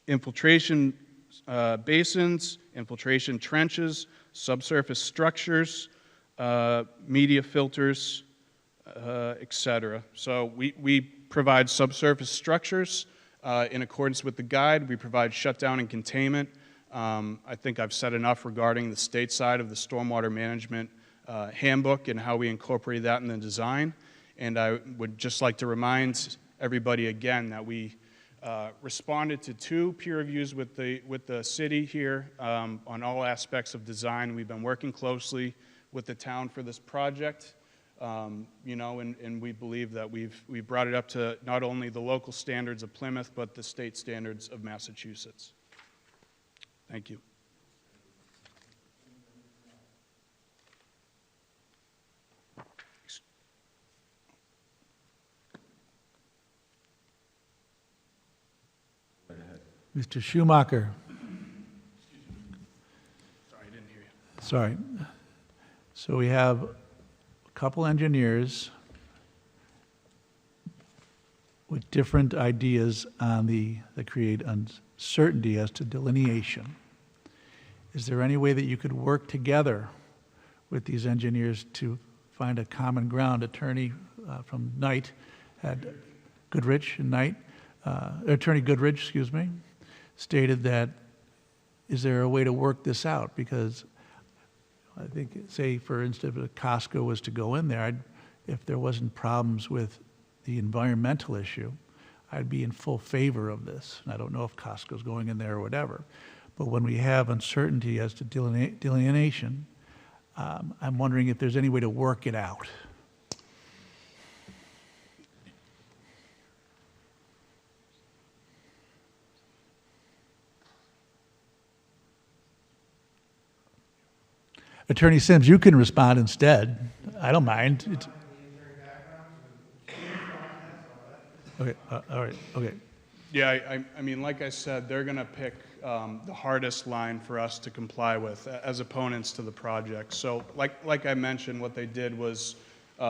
infiltration basins, infiltration trenches, subsurface structures, media filters, etc. So we provide subsurface structures in accordance with the guide. We provide shutdown and containment. I think I've said enough regarding the state side of the stormwater management handbook and how we incorporate that in the design. And I would just like to remind everybody again that we responded to 2 peer reviews with the city here on all aspects of design. We've been working closely with the town for this project, and we believe that we've brought it up to not only the local standards of Plymouth, but the state standards of Massachusetts. Thank you. Mr. Schumacher. Sorry, I didn't hear you. Sorry. So we have a couple engineers with different ideas on that create uncertainty as to delineation. Is there any way that you could work together with these engineers to find a common ground? Attorney from Knight had Goodrich and Knight, Attorney Goodrich, excuse me, stated that, is there a way to work this out? Because I think, say, for instance, if a Costco was to go in there, if there wasn't problems with the environmental issue, I'd be in full favor of this. And I don't know if Costco's going in there or whatever. But when we have uncertainty as to delineation, I'm wondering if there's any way to work it out. Attorney Sims, you can respond instead. I don't mind. Okay, all right, okay. Yeah, I mean, like I said, they're going to pick the hardest line for us to comply with as opponents to the project. So like I mentioned, what they did was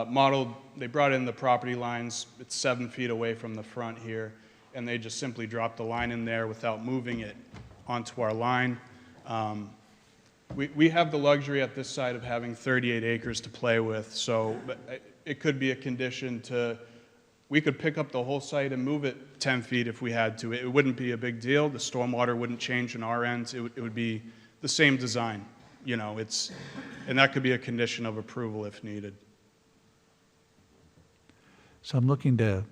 modeled, they brought in the property lines, it's 7 feet away from the front here, and they just simply dropped the line in there without moving it onto our line. We have the luxury at this site of having 38 acres to play with, so it could be a condition to, we could pick up the whole site and move it 10 feet if we had to. It wouldn't be a big deal. The stormwater wouldn't change on our end. It would be the same design, you know, and that could be a condition of approval if needed. So I'm looking to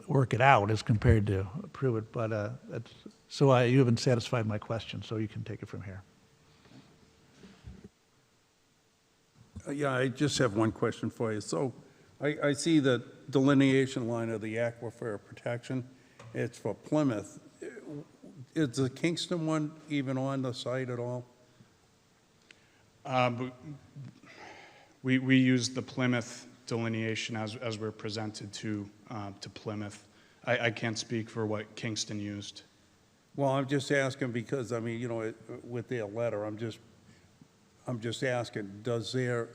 work it out as compared to approve it, but you haven't satisfied my question, so you can take it from here. Yeah, I just have one question for you. So I see the delineation line of the aquifer protection. It's for Plymouth. Is the Kingston one even on the site at all? We use the Plymouth delineation as we're presented to Plymouth. I can't speak for what Kingston used. Well, I'm just asking because, I mean, you know, with their letter, I'm just asking, does their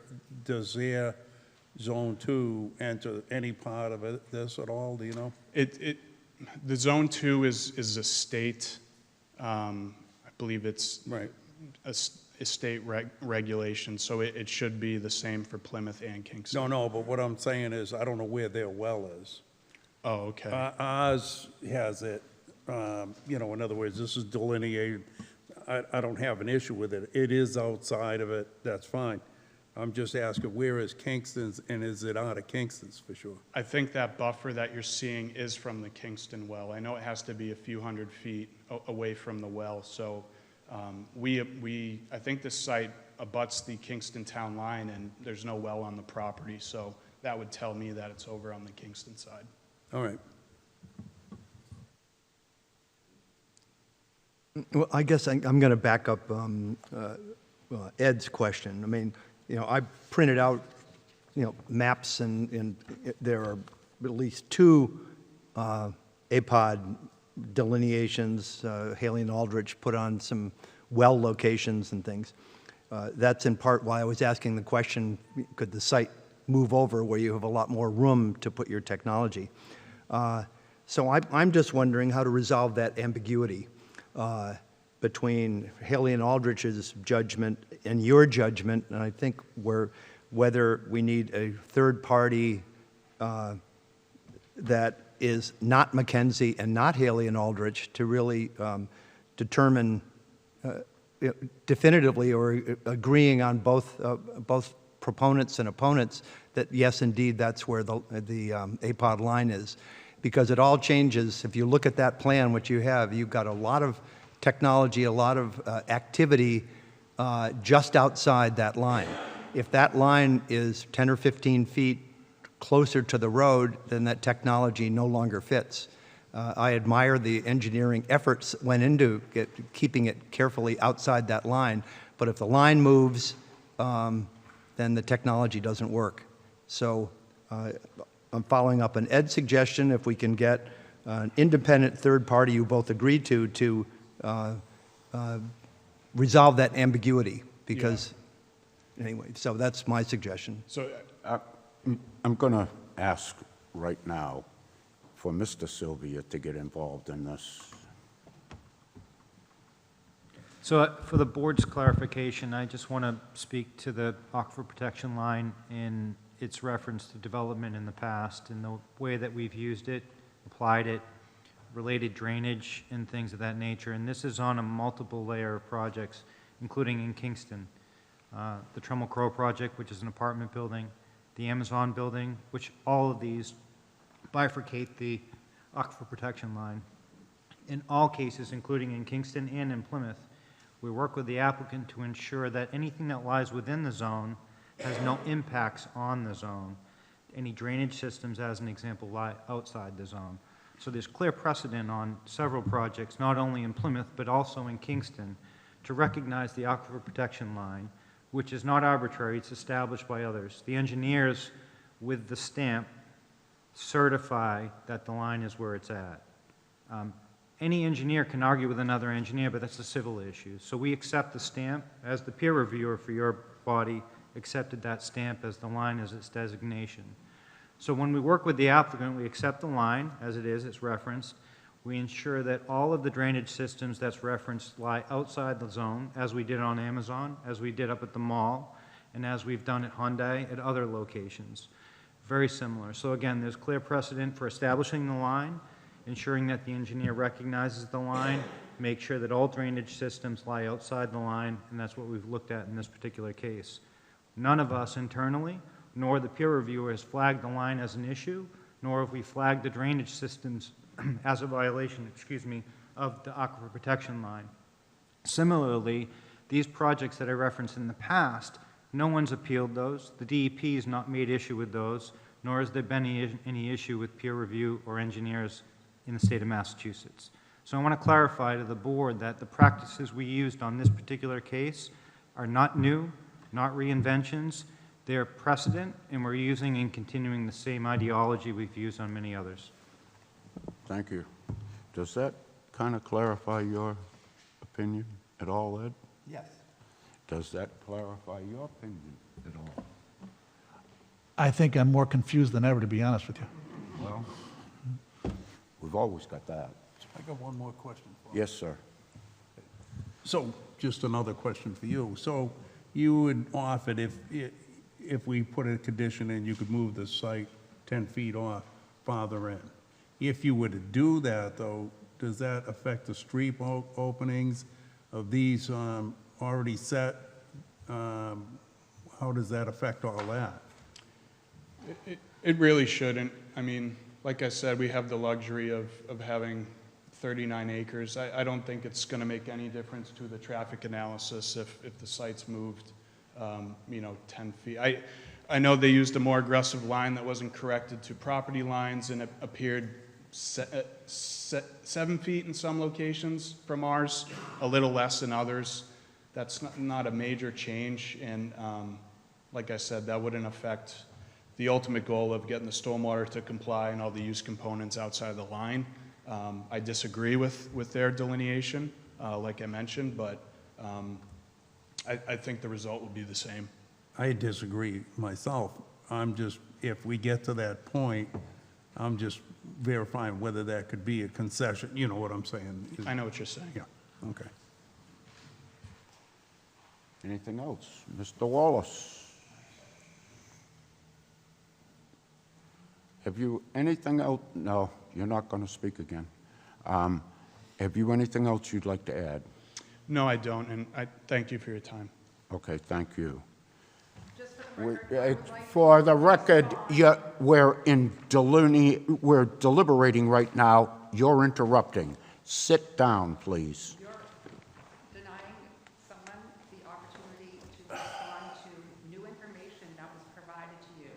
Zone 2 enter any part of this at all, do you know? The Zone 2 is a state, I believe it's right. a state regulation, so it should be the same for Plymouth and Kingston. No, but what I'm saying is, I don't know where their well is. Oh, okay. Ours has it, you know, in other words, this is delineated. I don't have an issue with it. It is outside of it, that's fine. I'm just asking, where is Kingston's, and is it out of Kingston's for sure? I think that buffer that you're seeing is from the Kingston well. I know it has to be a few hundred feet away from the well, so I think this site abuts the Kingston town line, and there's no well on the property, so that would tell me that it's over on the Kingston side. All right. Well, I guess I'm going to back up Ed's question. I mean, you know, I printed out, you know, maps, and there are at least 2 APOD delineations. Haley and Aldrich put on some well locations and things. That's in part why I was asking the question, could the site move over where you have a lot more room to put your technology? So I'm just wondering how to resolve that ambiguity between Haley and Aldrich's judgment and your judgment, and I think whether we need a third party that is not McKenzie and not Haley and Aldrich to really determine definitively or agreeing on both proponents and opponents that yes, indeed, that's where the APOD line is. Because it all changes. If you look at that plan, what you have, you've got a lot of technology, a lot of activity just outside that line. If that line is 10 or 15 feet closer to the road, then that technology no longer fits. I admire the engineering efforts that went into keeping it carefully outside that line, but if the line moves, then the technology doesn't work. So I'm following up on Ed's suggestion, if we can get an independent third party you both agreed to resolve that ambiguity, because, anyway, so that's my suggestion. So I'm going to ask right now for Mr. Sylvia to get involved in this. So for the board's clarification, I just want to speak to the aquifer protection line in its reference to development in the past and the way that we've used it, applied it, related drainage and things of that nature. And this is on a multiple layer of projects, including in Kingston. The Trumbull Crow project, which is an apartment building, the Amazon building, which all of these bifurcate the aquifer protection line. In all cases, including in Kingston and in Plymouth, we work with the applicant to ensure that anything that lies within the zone has no impacts on the zone. Any drainage systems, as an example, lie outside the zone. So there's clear precedent on several projects, not only in Plymouth, but also in Kingston, to recognize the aquifer protection line, which is not arbitrary, it's established by others. The engineers with the stamp certify that the line is where it's at. Any engineer can argue with another engineer, but that's a civil issue. So we accept the stamp as the peer reviewer for your body accepted that stamp as the line as its designation. So when we work with the applicant, we accept the line as it is, it's referenced. We ensure that all of the drainage systems that's referenced lie outside the zone, as we did on Amazon, as we did up at the mall, and as we've done at Hyundai at other locations. Very similar. So again, there's clear precedent for establishing the line, ensuring that the engineer recognizes the line, make sure that all drainage systems lie outside the line, and that's what we've looked at in this particular case. None of us internally, nor the peer reviewer, has flagged the line as an issue, nor have we flagged the drainage systems as a violation, of the aquifer protection line. Similarly, these projects that I referenced in the past, no one's appealed those. The DEP has not made issue with those, nor has there been any issue with peer review or engineers in the state of Massachusetts. So I want to clarify to the board that the practices we used on this particular case are not new, not reinventions. They're precedent, and we're using and continuing the same ideology we've used on many others. Thank you. Does that kind of clarify your opinion at all, Ed? Yes. Does that clarify your opinion at all? I think I'm more confused than ever, to be honest with you. Well, we've always got that. I got one more question for you. Yes, sir. So, just another question for you. So, you would offer if we put a condition in, you could move the site 10 feet off farther in. If you were to do that, though, does that affect the street openings of these already set? How does that affect all that? It really shouldn't. I mean, like I said, we have the luxury of having 39 acres. I don't think it's going to make any difference to the traffic analysis if the site's moved, 10 feet. I know they used a more aggressive line that wasn't corrected to property lines, and it appeared 7 feet in some locations from ours, a little less in others. That's not a major change, and like I said, that wouldn't affect the ultimate goal of getting the stormwater to comply and all the use components outside the line. I disagree with their delineation, like I mentioned, but I think the result will be the same. I disagree myself. If we get to that point, I'm just verifying whether that could be a concession. You know what I'm saying? I know what you're saying. Yeah, okay. Anything else? Mr. Wallace? Have you anything else? No, you're not going to speak again. Have you anything else you'd like to add? No, I don't, and I thank you for your time. Okay, thank you. Just for the record, I would like For the record, we're deliberating right now. You're interrupting. Sit down, please. You're denying someone the opportunity to respond to new information that was provided to you.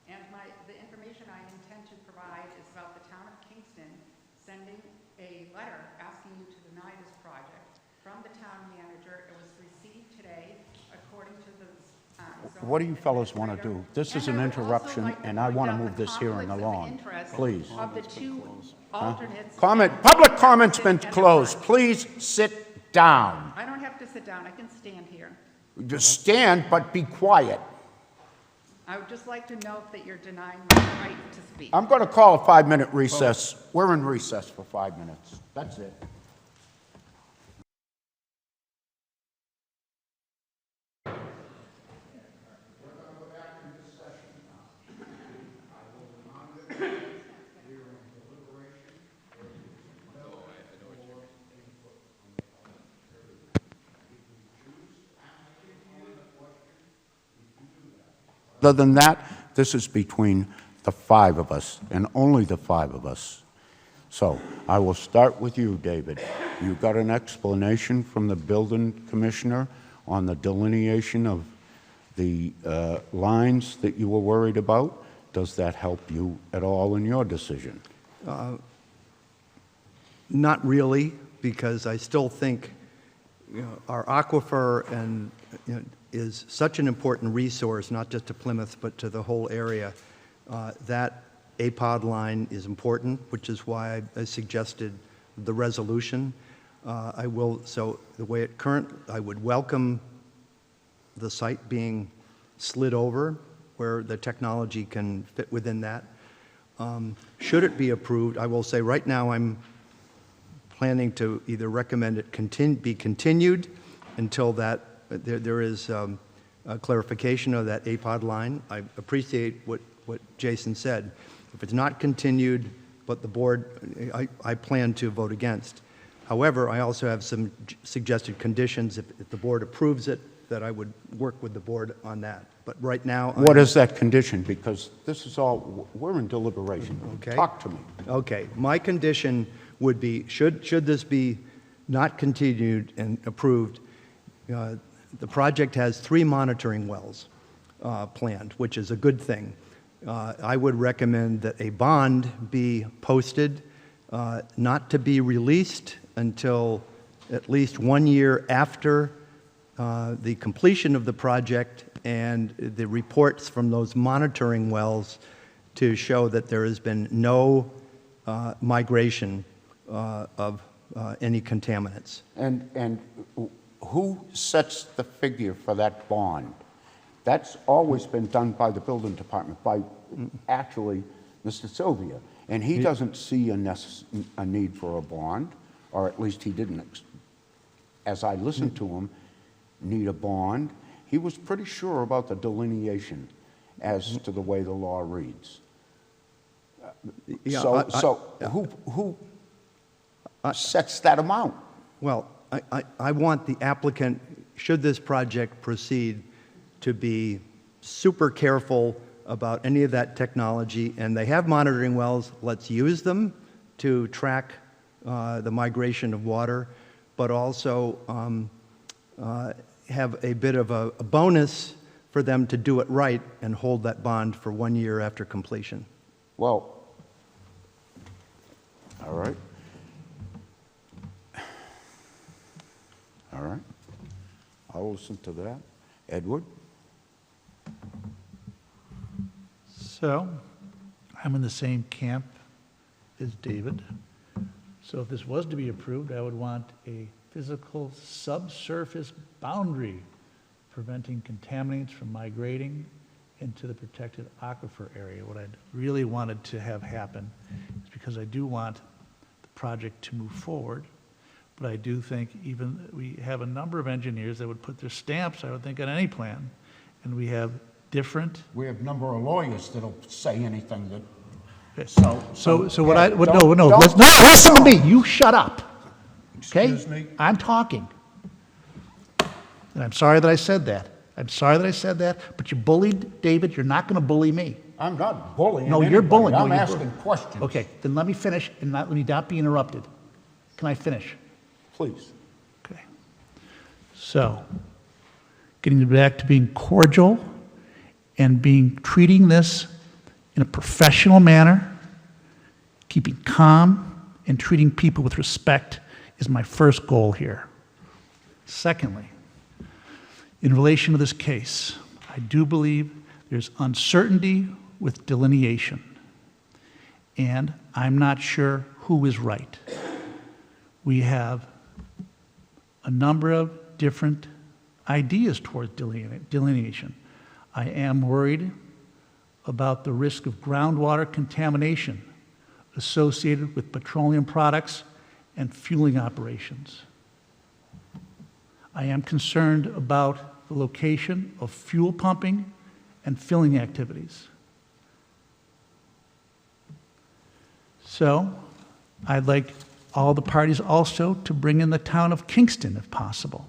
And the information I intend to provide is about the town of Kingston sending a letter asking you to deny this project from the town manager. It was received today according to the What do you fellows want to do? This is an interruption, and I want to move this hearing along. Please. Of the two alternates. Public comment's been closed. Please sit down. I don't have to sit down, I can stand here. Just stand, but be quiet. I would just like to note that you're denying my right to speak. I'm going to call a 5-minute recess. We're in recess for 5 minutes. That's it. Other than that, this is between the 5 of us, and only the 5 of us. So I will start with you, David. You got an explanation from the building commissioner on the delineation of the lines that you were worried about. Does that help you at all in your decision? Not really, because I still think our aquifer and is such an important resource, not just to Plymouth, but to the whole area. That APOD line is important, which is why I suggested the resolution. So the way I would welcome the site being slid over where the technology can fit within that. Should it be approved, I will say right now I'm planning to either recommend it be continued until there is a clarification of that APOD line. I appreciate what Jason said. If it's not continued, but the board, I plan to vote against. However, I also have some suggested conditions if the board approves it, that I would work with the board on that. But right now, What is that condition? Because this is all, we're in deliberation. Okay. Talk to me. Okay, my condition would be, should this be not continued and approved, the project has 3 monitoring wells planned, which is a good thing. I would recommend that a bond be posted, not to be released until at least 1 year after the completion of the project and the reports from those monitoring wells to show that there has been no migration of any contaminants. And who sets the figure for that bond? That's always been done by the building department, by actually Mr. Sylvia. And he doesn't see a need for a bond, or at least he didn't, as I listened to him, need a bond. He was pretty sure about the delineation as to the way the law reads. Yeah, who sets that amount? Well, I want the applicant, should this project proceed, to be super careful about any of that technology. And they have monitoring wells. Let's use them to track the migration of water, but also have a bit of a bonus for them to do it right and hold that bond for 1 year after completion. Well, all right. All right. I'll listen to that. Edward? So, I'm in the same camp as David. So if this was to be approved, I would want a physical subsurface boundary preventing contaminants from migrating into the protected aquifer area. What I'd really wanted to have happen is because I do want the project to move forward, but I do think even we have a number of engineers that would put their stamps, I would think, on any plan, and we have different. We have a number of lawyers that'll say anything that. So what yeah, I, what, no, don't- no, don't- listen to me, you shut up, okay? Excuse me? I'm talking. And I'm sorry that I said that. I'm sorry that I said that, but you bullied David, you're not gonna bully me. I'm not bullying No, you're anybody. bullying. No, I'm you're asking bullying. questions. Okay, then let me finish and let me not be interrupted. Can I finish? Please. Okay. So, getting back to being cordial and treating this in a professional manner, keeping calm and treating people with respect is my first goal here. Secondly, in relation to this case, I do believe there's uncertainty with delineation, and I'm not sure who is right. We have a number of different ideas towards delineation. I am worried about the risk of groundwater contamination associated with petroleum products and fueling operations. I am concerned about the location of fuel pumping and filling activities. So, I'd like all the parties also to bring in the town of Kingston if possible.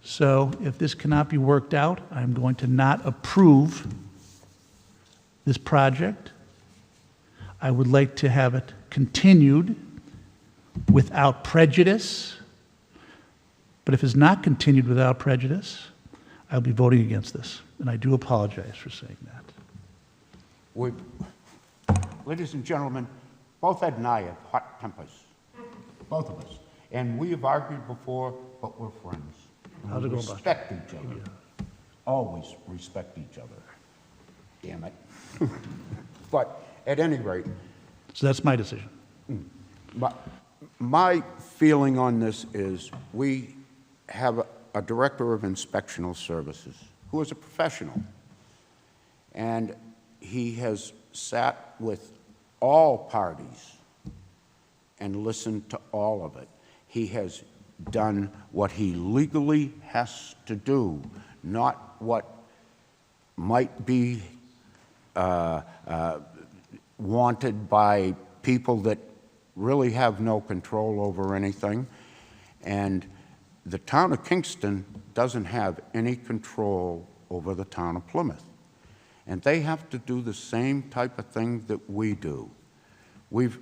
So if this cannot be worked out, I'm going to not approve this project. I would like to have it continued without prejudice. But if it's not continued without prejudice, I'll be voting against this. And I do apologize for saying that. Ladies and gentlemen, both Ed and I have hot tempers, both of us. And we have argued before, but we're friends. How's it We go about respect each other. Always respect each other. Damn it. But at any rate, So that's my decision. my feeling on this is we have a director of inspectional services who is a professional. And he has sat with all parties and listened to all of it. He has done what he legally has to do, not what might be wanted by people that really have no control over anything. And the town of Kingston doesn't have any control over the town of Plymouth. And they have to do the same type of thing that we do. We've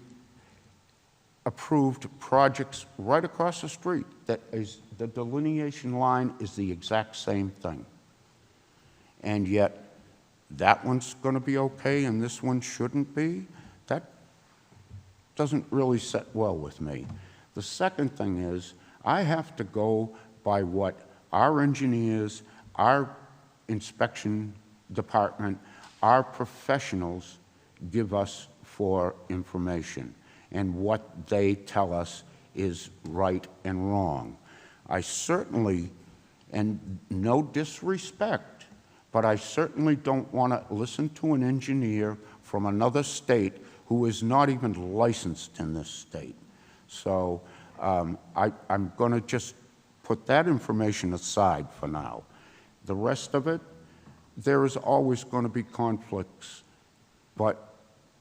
approved projects right across the street that is, the delineation line is the exact same thing. And yet, that one's going to be okay and this one shouldn't be? That doesn't really sit well with me. The second thing is, I have to go by what our engineers, our inspection department, our professionals give us for information and what they tell us is right and wrong. I certainly, and no disrespect, but I certainly don't want to listen to an engineer from another state who is not even licensed in this state. So I'm going to just put that information aside for now. The rest of it, there is always going to be conflicts, but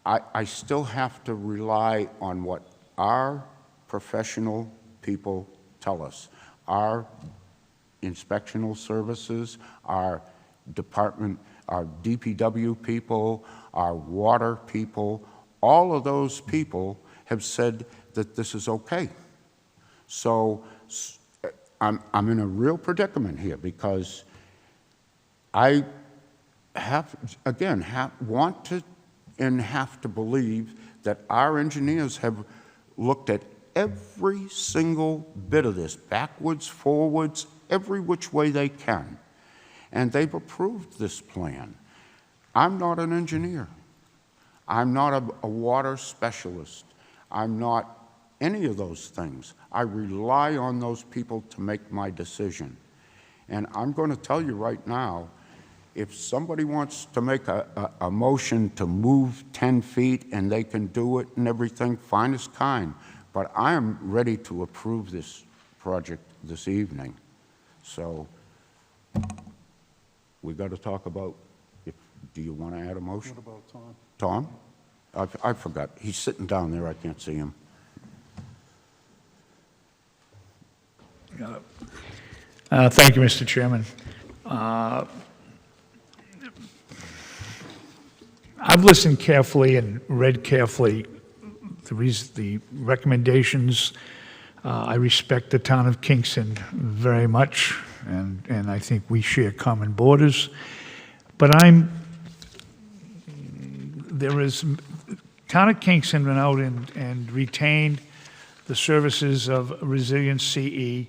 I still have to rely on what our professional people tell us. Our inspectional services, our department, our DPW people, our water people, all of those people have said that this is okay. So I'm in a real predicament here because I have, again, want to and have to believe that our engineers have looked at every single bit of this, backwards, forwards, every which way they can. And they've approved this plan. I'm not an engineer. I'm not a water specialist. I'm not any of those things. I rely on those people to make my decision. And I'm going to tell you right now, if somebody wants to make a motion to move 10 feet and they can do it and everything, fine as kind. But I am ready to approve this project this evening. So we got to talk about, do you want to add a motion? What about Tom? Tom? I forgot. He's sitting down there. I can't see him. Thank you, Mr. Chairman. I've listened carefully and read carefully the recommendations. I respect the town of Kingston very much, and I think we share common borders. But town of Kingston went out and retained the services of Resilient CE,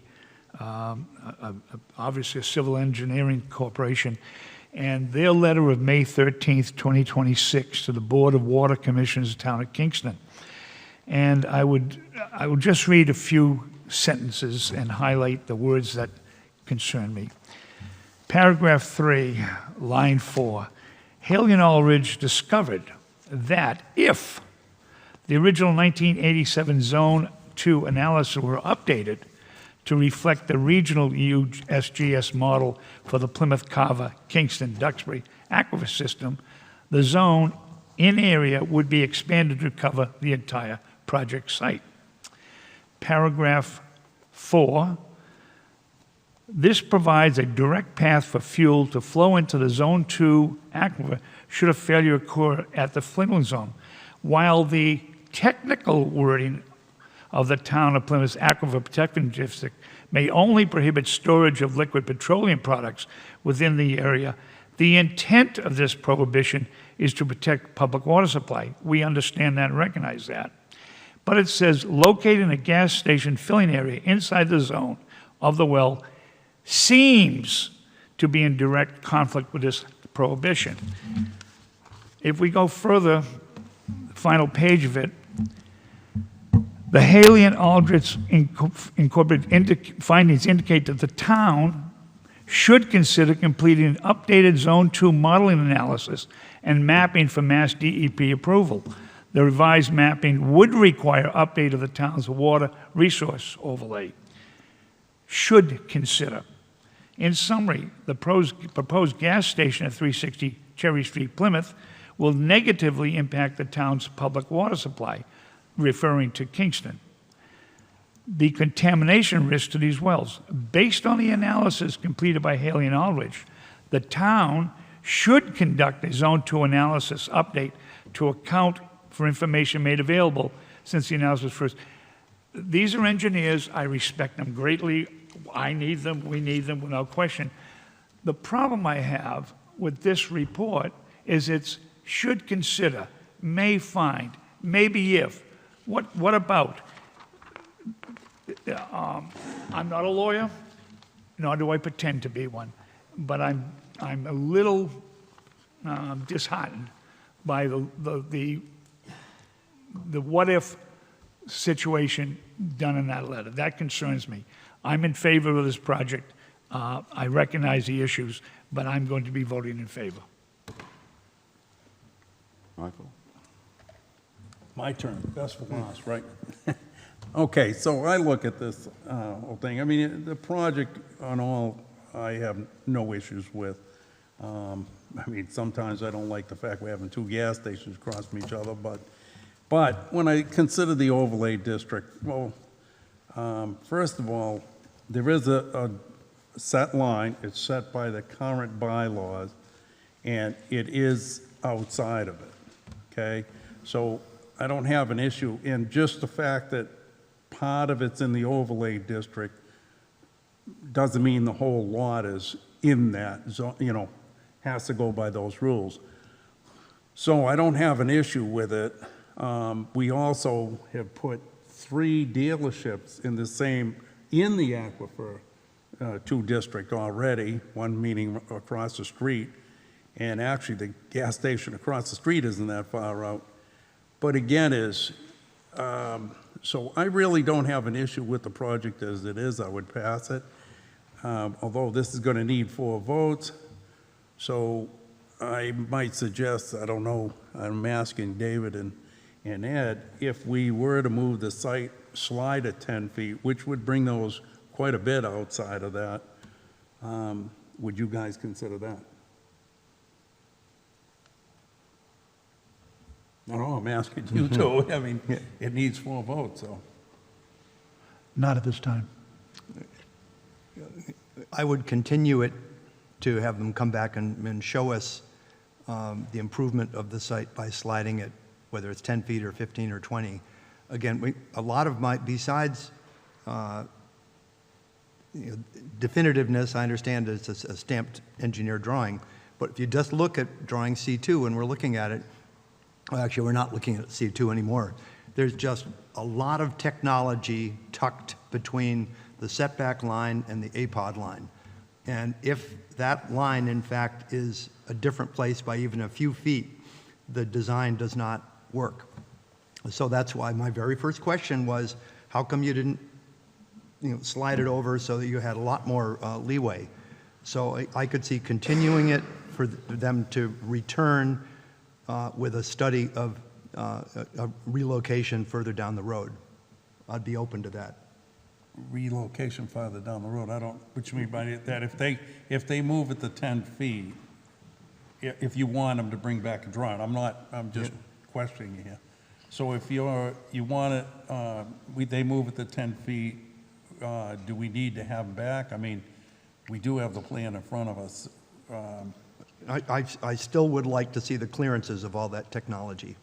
obviously a civil engineering corporation, and their letter of May 13th, 2026 to the Board of Water Commissioners of the town of Kingston. And I would just read a few sentences and highlight the words that concern me. Paragraph 3, line 4, Haley and Aldridge discovered that if the original 1987 Zone 2 analysis were updated to reflect the regional USGS model for the Plymouth, Carver, Kingston, Duxbury aquifer system, the zone in area would be expanded to cover the entire project site. Paragraph 4, this provides a direct path for fuel to flow into the Zone 2 aquifer should a failure occur at the Flingland zone, while the technical wording of the town of Plymouth's aquifer protection district may only prohibit storage of liquid petroleum products within the area. The intent of this prohibition is to protect public water supply. We understand that and recognize that. But it says located in a gas station filling area inside the zone of the well seems to be in direct conflict with this prohibition. If we go further, the final page of it, the Haley and Aldrich Incorporated findings indicate that the town should consider completing an updated Zone 2 modeling analysis and mapping for Mass DEP approval. The revised mapping would require update of the town's water resource overlay. Should consider. In summary, the proposed gas station at 360 Cherry Street, Plymouth, will negatively impact the town's public water supply, referring to Kingston. The contamination risk to these wells. Based on the analysis completed by Haley and Aldrich, the town should conduct a Zone 2 analysis update to account for information made available since the analysis first. These are engineers. I respect them greatly. I need them. We need them without question. The problem I have with this report is it's should consider, may find, maybe if. What about? I'm not a lawyer, nor do I pretend to be one, but I'm a little disheartened by the what if situation done in that letter. That concerns me. I'm in favor of this project. I recognize the issues, but I'm going to be voting in favor. Michael? My turn, best for last, right? Okay, so I look at this whole thing. I mean, the project on all, I have no issues with. I mean, sometimes I don't like the fact we're having two gas stations across from each other, but when I consider the overlay district, well, first of all, there is a set line. It's set by the current bylaws, and it is outside of it, okay? So I don't have an issue in just the fact that part of it's in the overlay district doesn't mean the whole lot is in that zone, you know, has to go by those rules. So I don't have an issue with it. We also have put 3 dealerships in the Aquifer 2 district already, one meeting across the street, and actually the gas station across the street isn't that far out. But again so I really don't have an issue with the project as it is. I would pass it, although this is going to need 4 votes. So I might suggest, I don't know, I'm asking David and Ed, if we were to move the site slide at 10 feet, which would bring those quite a bit outside of that, would you guys consider that? No, I'm asking you too. I mean, it needs 4 votes, so. Not at this time. I would continue it to have them come back and show us the improvement of the site by sliding it, whether it's 10 feet or 15 or 20. Again, a lot of my, besides definitiveness, I understand it's a stamped engineer drawing, but if you just look at drawing C2 and we're looking at it, well, actually, we're not looking at C2 anymore. There's just a lot of technology tucked between the setback line and the APOD line. And if that line, in fact, is a different place by even a few feet, the design does not work. So that's why my very first question was, how come you didn't slide it over so that you had a lot more leeway? So I could see continuing it for them to return with a study of a relocation further down the road. I'd be open to that. Relocation farther down the road, I don't, what you mean by that? If they move it to 10 feet, if you want them to bring back a drawing, I'm just questioning you here. So if you want it, they move it to 10 feet, do we need to have them back? I mean, we do have the plan in front of us. I still would like to see the clearances of all that technology.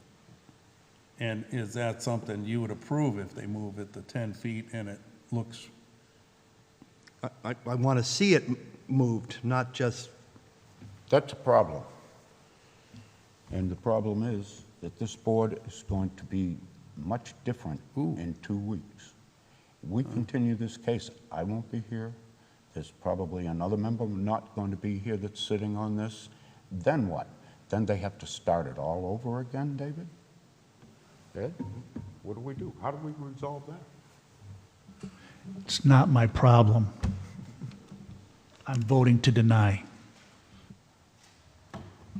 And is that something you would approve if they move it to 10 feet and it looks? I want to see it moved, not just... That's a problem. And the problem is that this board is going to be much different in 2 weeks. We continue this case, I won't be here. There's probably another member not going to be here that's sitting on this. Then what? Then they have to start it all over again, David? Ed, what do we do? How do we resolve that? It's not my problem. I'm voting to deny.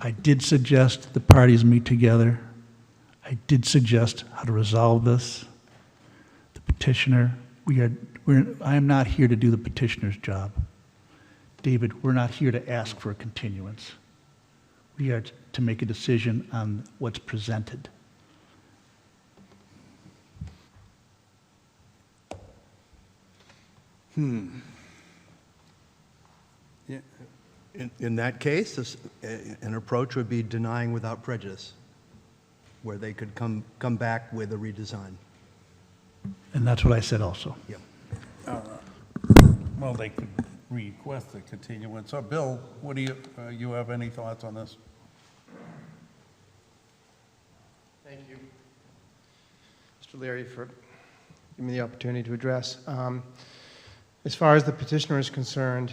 I did suggest the parties meet together. I did suggest how to resolve this. The petitioner, I am not here to do the petitioner's job. David, we're not here to ask for a continuance. We are to make a decision on what's presented. Yeah, In that case, an approach would be denying without prejudice, where they could come back with a redesign. And that's what I said also. Yep. well, they could request a continuance. So, Bill, what do you have any thoughts on this? Thank you, Mr. Leary, for giving me the opportunity to address. As far as the petitioner is concerned,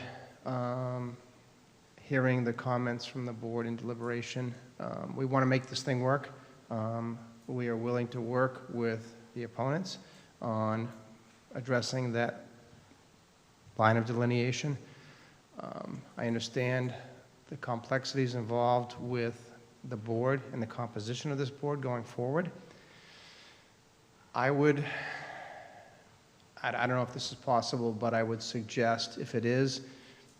hearing the comments from the board in deliberation, we want to make this thing work. We are willing to work with the opponents on addressing that line of delineation. I understand the complexities involved with the board and the composition of this board going forward. I don't know if this is possible, but I would suggest, if it is,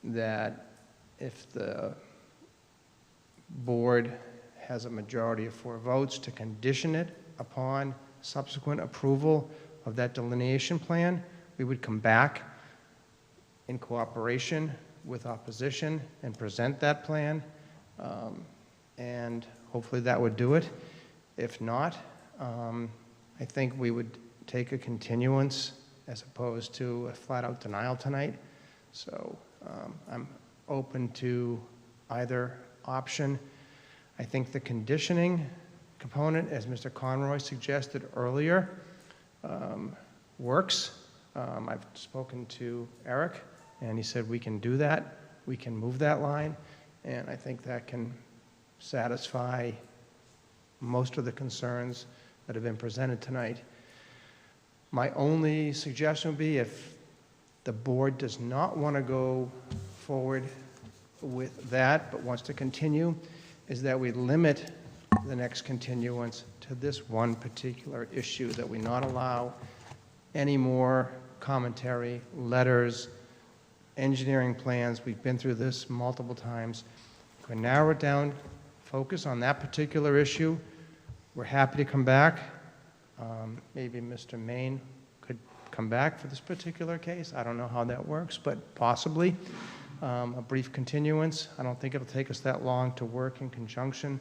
that if the board has a majority of 4 votes, to condition it upon subsequent approval of that delineation plan. We would come back in cooperation with opposition and present that plan, and hopefully that would do it. If not, I think we would take a continuance as opposed to a flat-out denial tonight. So I'm open to either option. I think the conditioning component, as Mr. Conroy suggested earlier, works. I've spoken to Eric, and he said we can do that. We can move that line, and I think that can satisfy most of the concerns that have been presented tonight. My only suggestion would be, if the board does not want to go forward with that but wants to continue, is that we limit the next continuance to this one particular issue, that we not allow any more commentary, letters, engineering plans. We've been through this multiple times. We narrow it down, focus on that particular issue. We're happy to come back. Maybe Mr. Main could come back for this particular case. I don't know how that works, but possibly. A brief continuance. I don't think it'll take us that long to work in conjunction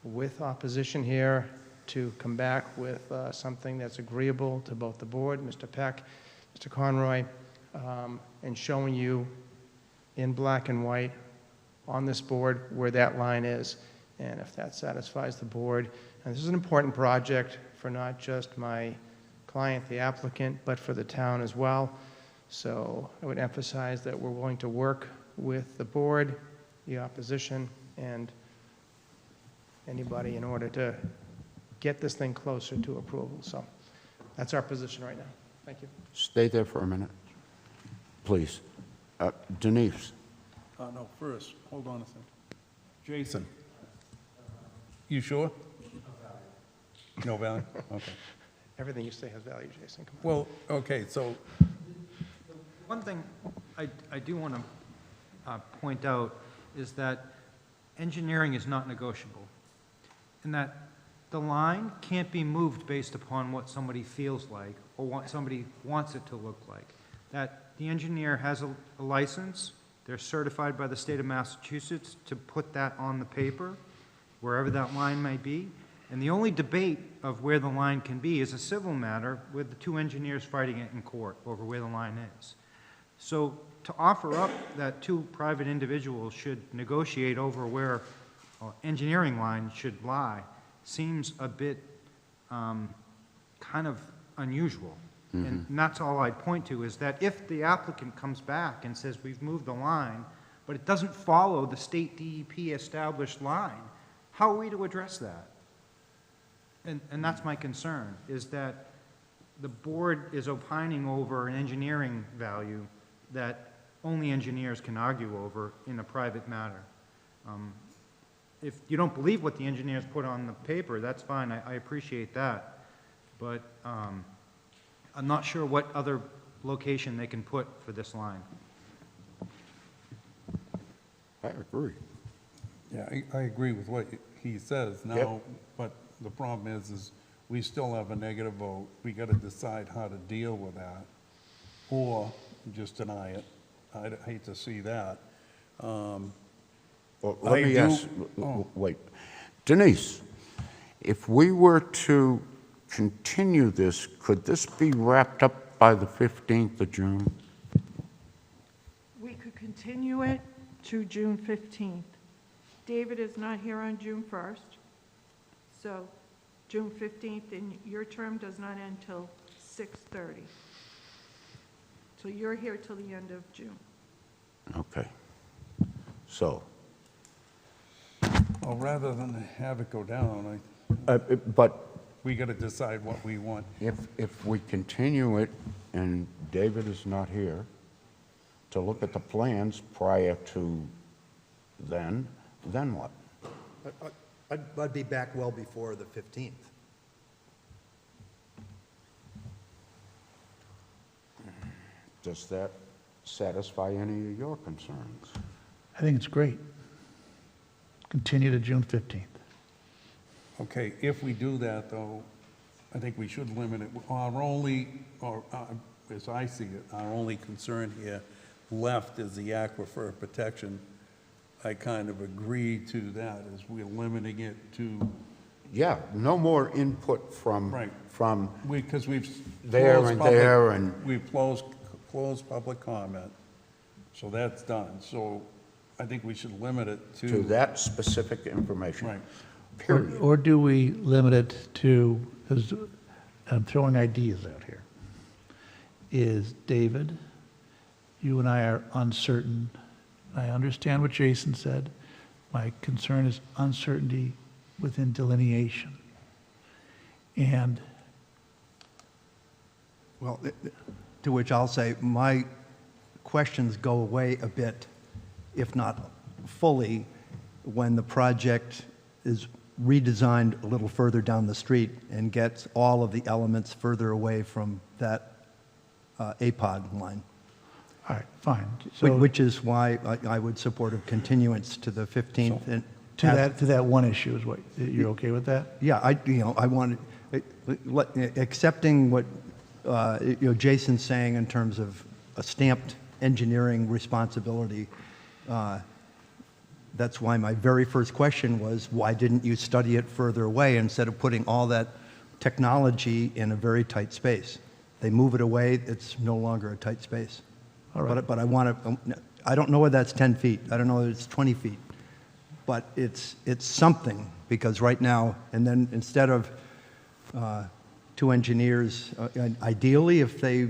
with opposition here to come back with something that's agreeable to both the board, Mr. Peck, Mr. Conroy, and showing you in black and white on this board where that line is, and if that satisfies the board. And this is an important project for not just my client, the applicant, but for the town as well. So I would emphasize that we're willing to work with the board, the opposition, and anybody in order to get this thing closer to approval. So that's our position right now. Thank you. Stay there for a minute, please. Denise. No, first, hold on a second. Jason. You sure? No value? Okay. Everything you say has value, Jason. Come on. Well, okay, so, One thing I do want to point out is that engineering is not negotiable, and that the line can't be moved based upon what somebody feels like or what somebody wants it to look like. That the engineer has a license, they're certified by the state of Massachusetts to put that on the paper, wherever that line may be, and the only debate of where the line can be is a civil matter with the 2 engineers fighting it in court over where the line is. So to offer up that 2 private individuals should negotiate over where engineering line should lie seems a bit kind of unusual. Mm-hmm. And that's all I'd point to, is that if the applicant comes back and says we've moved the line, but it doesn't follow the state DEP established line, how are we to address that? And that's my concern, is that the board is opining over an engineering value that only engineers can argue over in a private matter. If you don't believe what the engineers put on the paper, that's fine, I appreciate that. But I'm not sure what other location they can put for this line. I agree. Yeah, I agree with what he says now, but the problem is we still have a negative vote. We got to decide how to deal with that, or just deny it. I'd hate to see that. Well, I let me do- ask, oh. wait. Denise, if we were to continue this, could this be wrapped up by the 15th of June? We could continue it to June 15th. David is not here on June 1st, so June 15th, and your term does not end till 6:30. So you're here till the end of June. Okay. So, Well, rather than have it go down, but we got to decide what we want. if we continue it and David is not here to look at the plans prior to then what? I'd be back well before the 15th. Does that satisfy any of your concerns? I think it's great. Continue to June 15th. Okay, if we do that, though, I think we should limit it. Our only, or as I see it, our only concern here left is the aquifer protection. I kind of agree to that, as we're limiting it to, Yeah, no more input from, Right. from because we've there closed and public- there and, We've closed public comment, so that's done. So I think we should limit it to that specific information. Right. Period. Or do we limit it to, because I'm throwing ideas out here, is David, you and I are uncertain. I understand what Jason said. My concern is uncertainty within delineation. And Well, to which I'll say, my questions go away a bit, if not fully, when the project is redesigned a little further down the street and gets all of the elements further away from that APOD line. all right, fine. So Which is why I would support a continuance to the 15th. And to that one issue is what, you're okay with that? Yeah, I want, accepting what, Jason's saying in terms of a stamped engineering responsibility, that's why my very first question was, why didn't you study it further away instead of putting all that technology in a very tight space? They move it away, it's no longer a tight space. All right. But I want to, I don't know whether that's 10 feet, I don't know whether it's 20 feet, but it's something, because right now, and then instead of two engineers, ideally, if they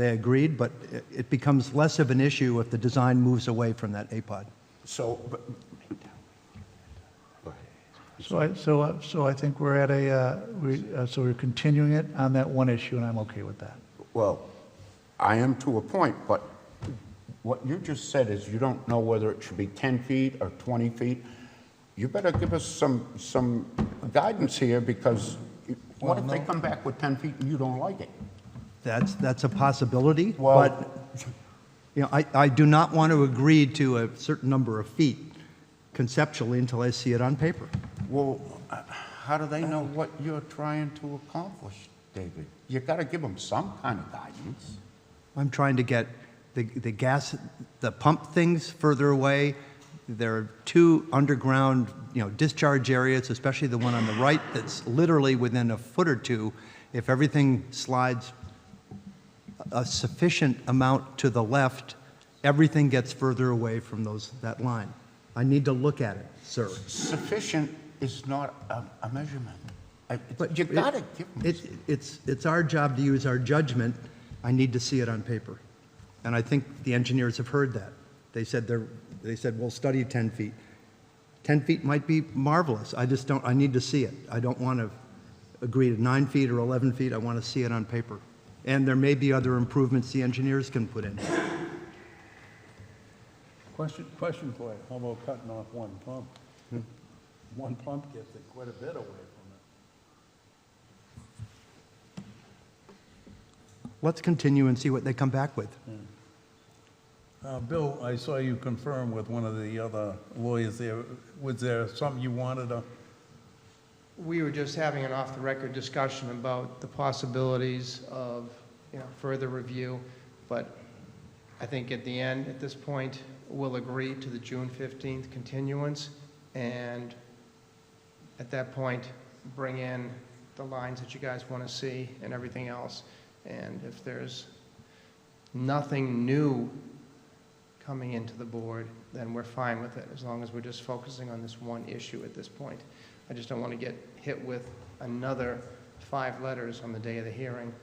agreed, but it becomes less of an issue if the design moves away from that APOD. So, So I think we're at so we're continuing it on that one issue, and I'm okay with that. well, I am to a point, but what you just said is you don't know whether it should be 10 feet or 20 feet. You better give us some guidance here, because what if they come back with 10 feet and you don't like it? That's a possibility, Well- but, I do not want to agree to a certain number of feet conceptually until I see it on paper. Well, how do they know what you're trying to accomplish, David? You got to give them some kind of guidance. I'm trying to get the gas, the pump things further away. There are two underground, discharge areas, especially the one on the right that's literally within a foot or two. If everything slides a sufficient amount to the left, everything gets further away from that line. I need to look at it, sir. Sufficient is not a measurement. But you got to give them. It's our job to use our judgment. I need to see it on paper. And I think the engineers have heard that. They said, we'll study 10 feet. 10 feet might be marvelous. I need to see it. I don't want to agree to 9 feet or 11 feet. I want to see it on paper. And there may be other improvements the engineers can put in. Question for you, how about cutting off one pump? One pump gets it quite a bit away from it. Let's continue and see what they come back with. Bill, I saw you confirm with one of the other lawyers there. Was there something you wanted to? We were just having an off-the-record discussion about the possibilities of, further review, but I think at the end, at this point, we'll agree to the June 15th continuance, and at that point, bring in the lines that you guys want to see and everything else. And if there's nothing new coming into the board, then we're fine with it, as long as we're just focusing on this one issue at this point. I just don't want to get hit with another 5 letters on the day of the hearing,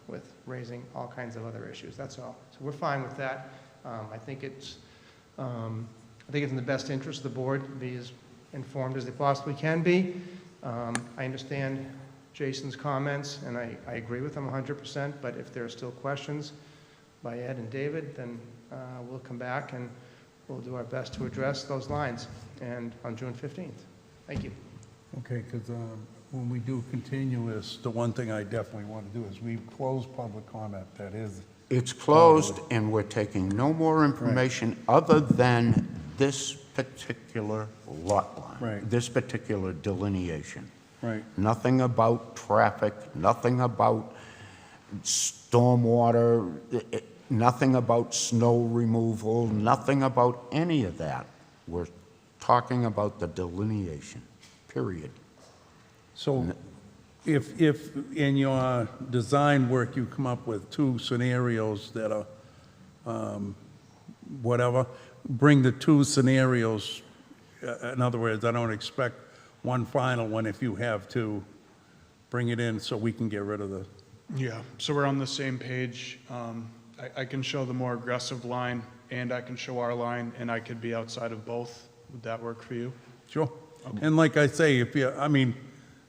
with raising all kinds of other issues, that's all. So we're fine with that. I think it's in the best interest of the board to be as informed as they possibly can be. I understand Jason's comments, and I agree with them 100%, but if there are still questions by Ed and David, then we'll come back and we'll do our best to address those lines, and on June 15th. Thank you. Okay, because when we do continuous, the one thing I definitely want to do is we've closed public comment, that is. It's closed, and we're taking no more information other than this particular lot line. Right. This particular delineation. Right. Nothing about traffic, nothing about stormwater, nothing about snow removal, nothing about any of that. We're talking about the delineation, period. So if in your design work you come up with 2 scenarios that are whatever, bring the 2 scenarios. In other words, I don't expect one final one. If you have 2, bring it in so we can get rid of the. Yeah, so we're on the same page. I can show the more aggressive line, and I can show our line, and I could be outside of both. Would that work for you? Sure. And like I say,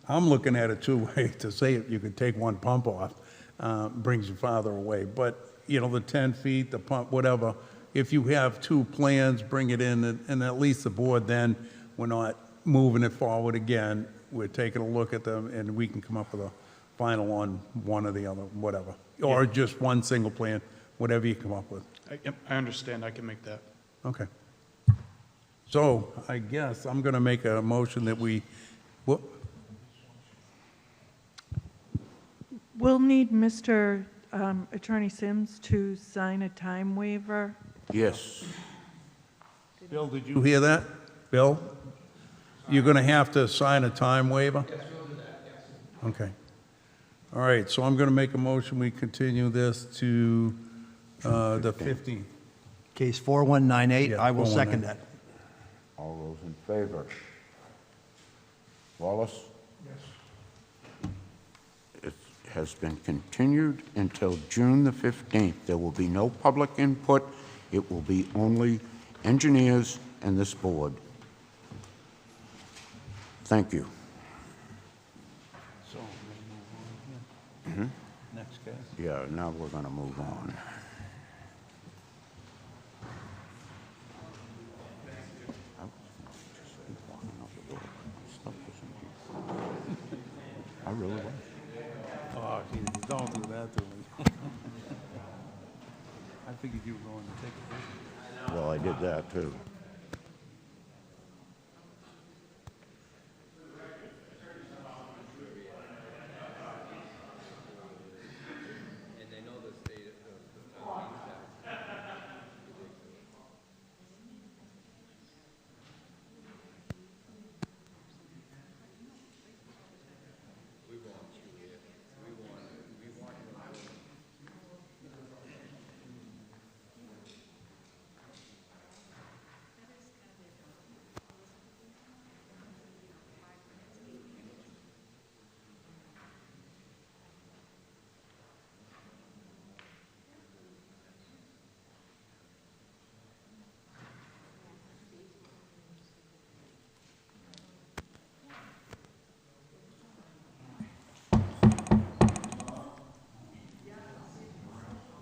I'm looking at it 2 ways. To say it, you could take one pump off, brings you farther away. But, the 10 feet, the pump, whatever, if you have 2 plans, bring it in, and at least the board then, we're not moving it forward again. We're taking a look at them, and we can come up with a final on one or the other, whatever. Or just one single plan, whatever you come up with. I understand. I can make that. Okay. So I guess I'm going to make a motion that we, We'll need Mr. Attorney Sims to sign a time waiver. Yes. Bill, did you hear that? Bill? You're going to have to sign a time waiver? Yes, we'll do that, yes. Okay. All right, so I'm going to make a motion, we continue this to the 15th. Case 4198, Yeah, I will 4198. second that. All those in favor? Wallace? Yes. It has been continued until June the 15th. There will be no public input. It will be only engineers and this board. Thank you. So, we'll move on here. Next case. Yeah, now we're going to move on. I really was. Oh, geez, don't do that to me. I figured you were going to take a picture. Well, I did that too.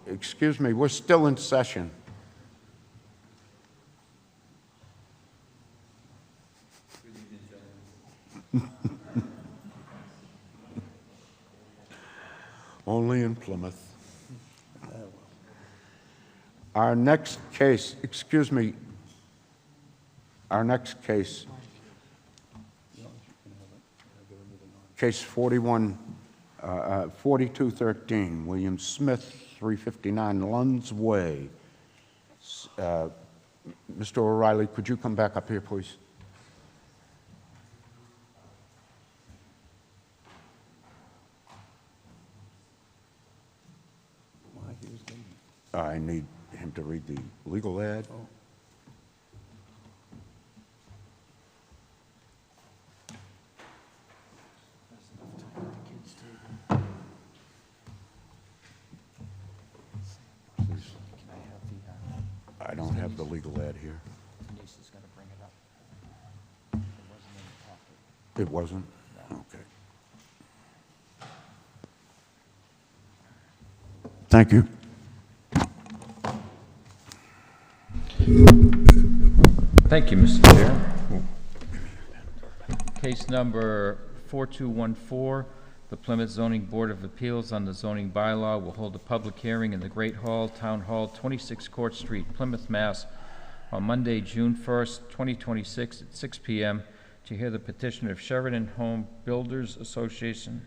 Excuse me, we're still in session. Only in Plymouth. Our next case, excuse me, our next case, case 4213, William Smith, 359 Lunds Way. Mr. O'Reilly, could you come back up here, please? I need him to read the legal ad. I don't have the legal ad here. Denise is going to bring it up. It wasn't in the packet. It wasn't? Okay. Thank you. Thank you, Mr. Chair. Case number 4214, the Plymouth Zoning Board of Appeals on the zoning bylaw will hold a public hearing in the Great Hall, Town Hall, 26 Court Street, Plymouth, Mass. on Monday, June 1st, 2026 at 6 p.m. to hear the petition of Sheridan Home Builders Association.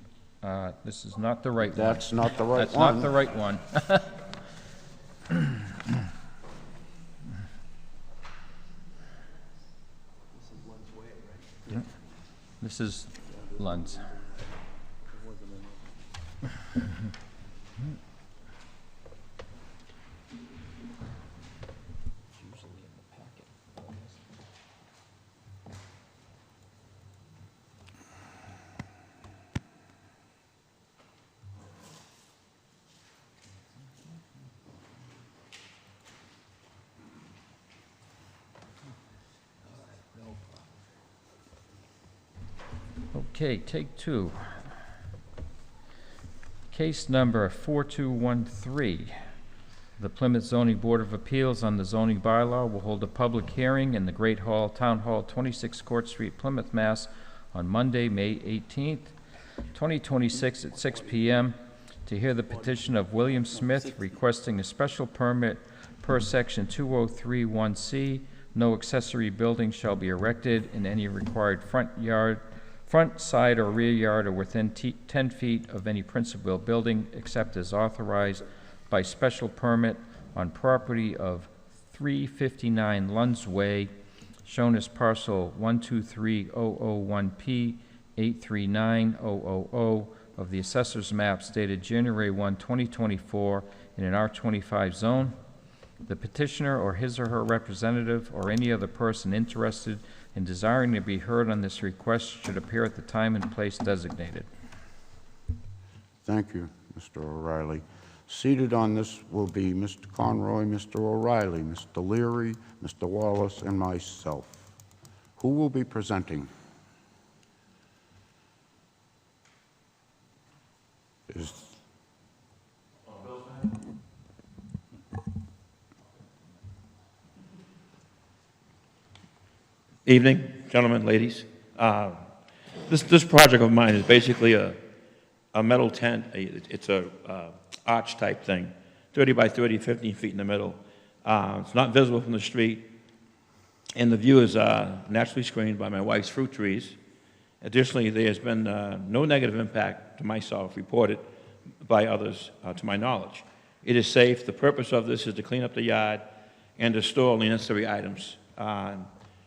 This is not the right one. That's not the right one. That's not the right one. This is Lund's. Okay, take two. Case number 4213. The Plymouth Zoning Board of Appeals on the zoning bylaw will hold a public hearing in the Great Hall, Town Hall, 26 Court Street, Plymouth, Mass. on Monday, May 18th, 2026 at 6 p.m. to hear the petition of William Smith requesting a special permit per section 2031C. No accessory building shall be erected in any required front, side, or rear yard or within 10 feet of any principal building except as authorized by special permit on property of 359 Lunds Way, shown as parcel 123-001P 839-000 of the assessor's maps dated January 1, 2024 in an R25 zone. The petitioner or his or her representative or any other person interested in desiring to be heard on this request should appear at the time and place designated. Thank you, Mr. O'Reilly. Seated on this will be Mr. Conroy, Mr. O'Reilly, Mr. Leary, Mr. Wallace, and myself. Who will be presenting? Evening, gentlemen, ladies. This project of mine is basically a metal tent. It's a arch type thing, 30 by 30, 15 feet in the middle. It's not visible from the street, and the view is naturally screened by my wife's fruit trees. Additionally, there has been no negative impact to myself reported by others to my knowledge. It is safe. The purpose of this is to clean up the yard and to store all the necessary items.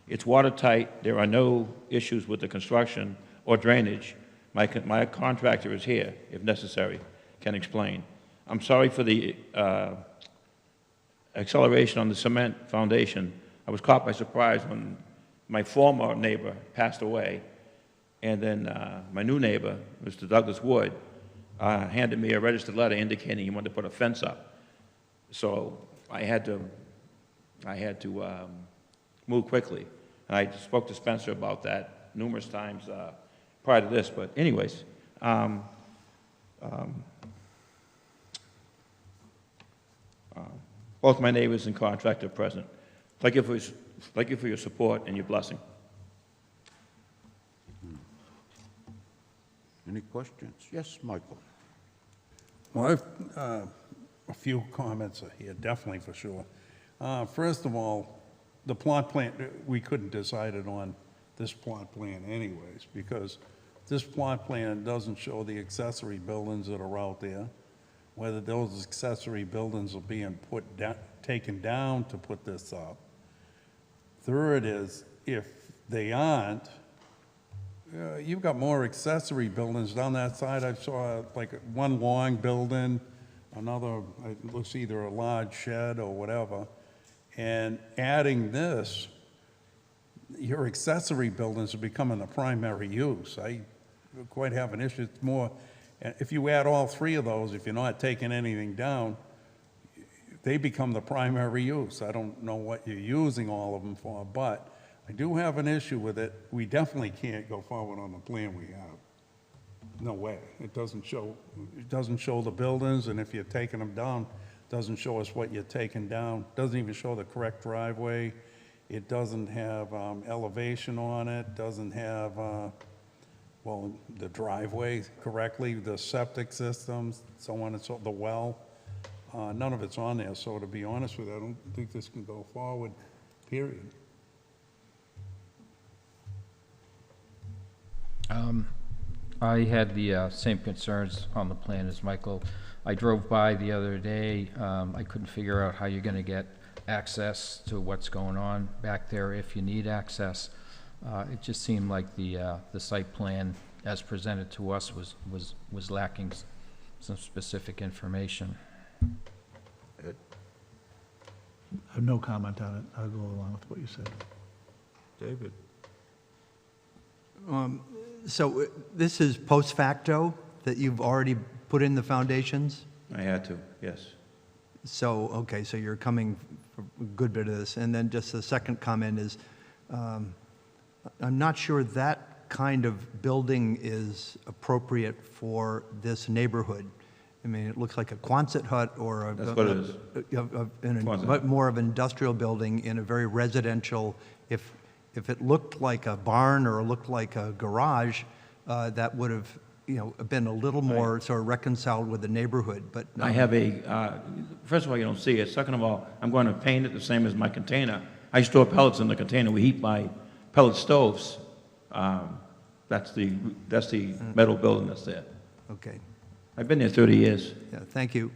It's watertight. There are no issues with the construction or drainage. My contractor is here, if necessary, can explain. I'm sorry for the acceleration on the cement foundation. I was caught by surprise when my former neighbor passed away, and then my new neighbor, Mr. Douglas Wood, handed me a registered letter indicating he wanted to put a fence up. So I had to move quickly. And I spoke to Spencer about that numerous times prior to this, but anyways, both my neighbors and contractor are present. Thank you for your support and your blessing. Any questions? Yes, Michael. Well, I've, a few comments here, definitely for sure. First of all, the plot plan, we couldn't decide it on this plot plan anyways, because this plot plan doesn't show the accessory buildings that are out there, whether those accessory buildings are being taken down to put this up. Third is, if they aren't, you've got more accessory buildings down that side. I saw like one long building, another, it looks either a large shed or whatever. And adding this, your accessory buildings are becoming the primary use. I quite have an issue. It's more, if you add all three of those, if you're not taking anything down, they become the primary use. I don't know what you're using all of them for, but I do have an issue with it. We definitely can't go forward on the plan we have. No way. It doesn't show the buildings, and if you're taking them down, it doesn't show us what you're taking down. Doesn't even show the correct driveway. It doesn't have elevation on it, doesn't have, well, the driveway correctly, the septic systems, so on and so, the well. None of it's on there, so to be honest with you, I don't think this can go forward, period. I had the same concerns on the plan as Michael. I drove by the other day. I couldn't figure out how you're going to get access to what's going on back there if you need access. It just seemed like the site plan as presented to us was lacking some specific information. I have no comment on it. I'll go along with what you said. David? So this is post facto, that you've already put in the foundations? I had to, yes. So, okay, so you're coming for a good bit of this. And then just the second comment is, I'm not sure that kind of building is appropriate for this neighborhood. I mean, it looks like a Quonset hut or That's what it is. more of an industrial building in a very residential. If it looked like a barn or looked like a garage, that would have, been a little more sort of reconciled with the neighborhood. But I have first of all, you don't see it. Second of all, I'm going to paint it the same as my container. I store pellets in the container. We heat by pellet stoves. That's the metal building that's there. Okay. I've been there 30 years. Yeah, thank you.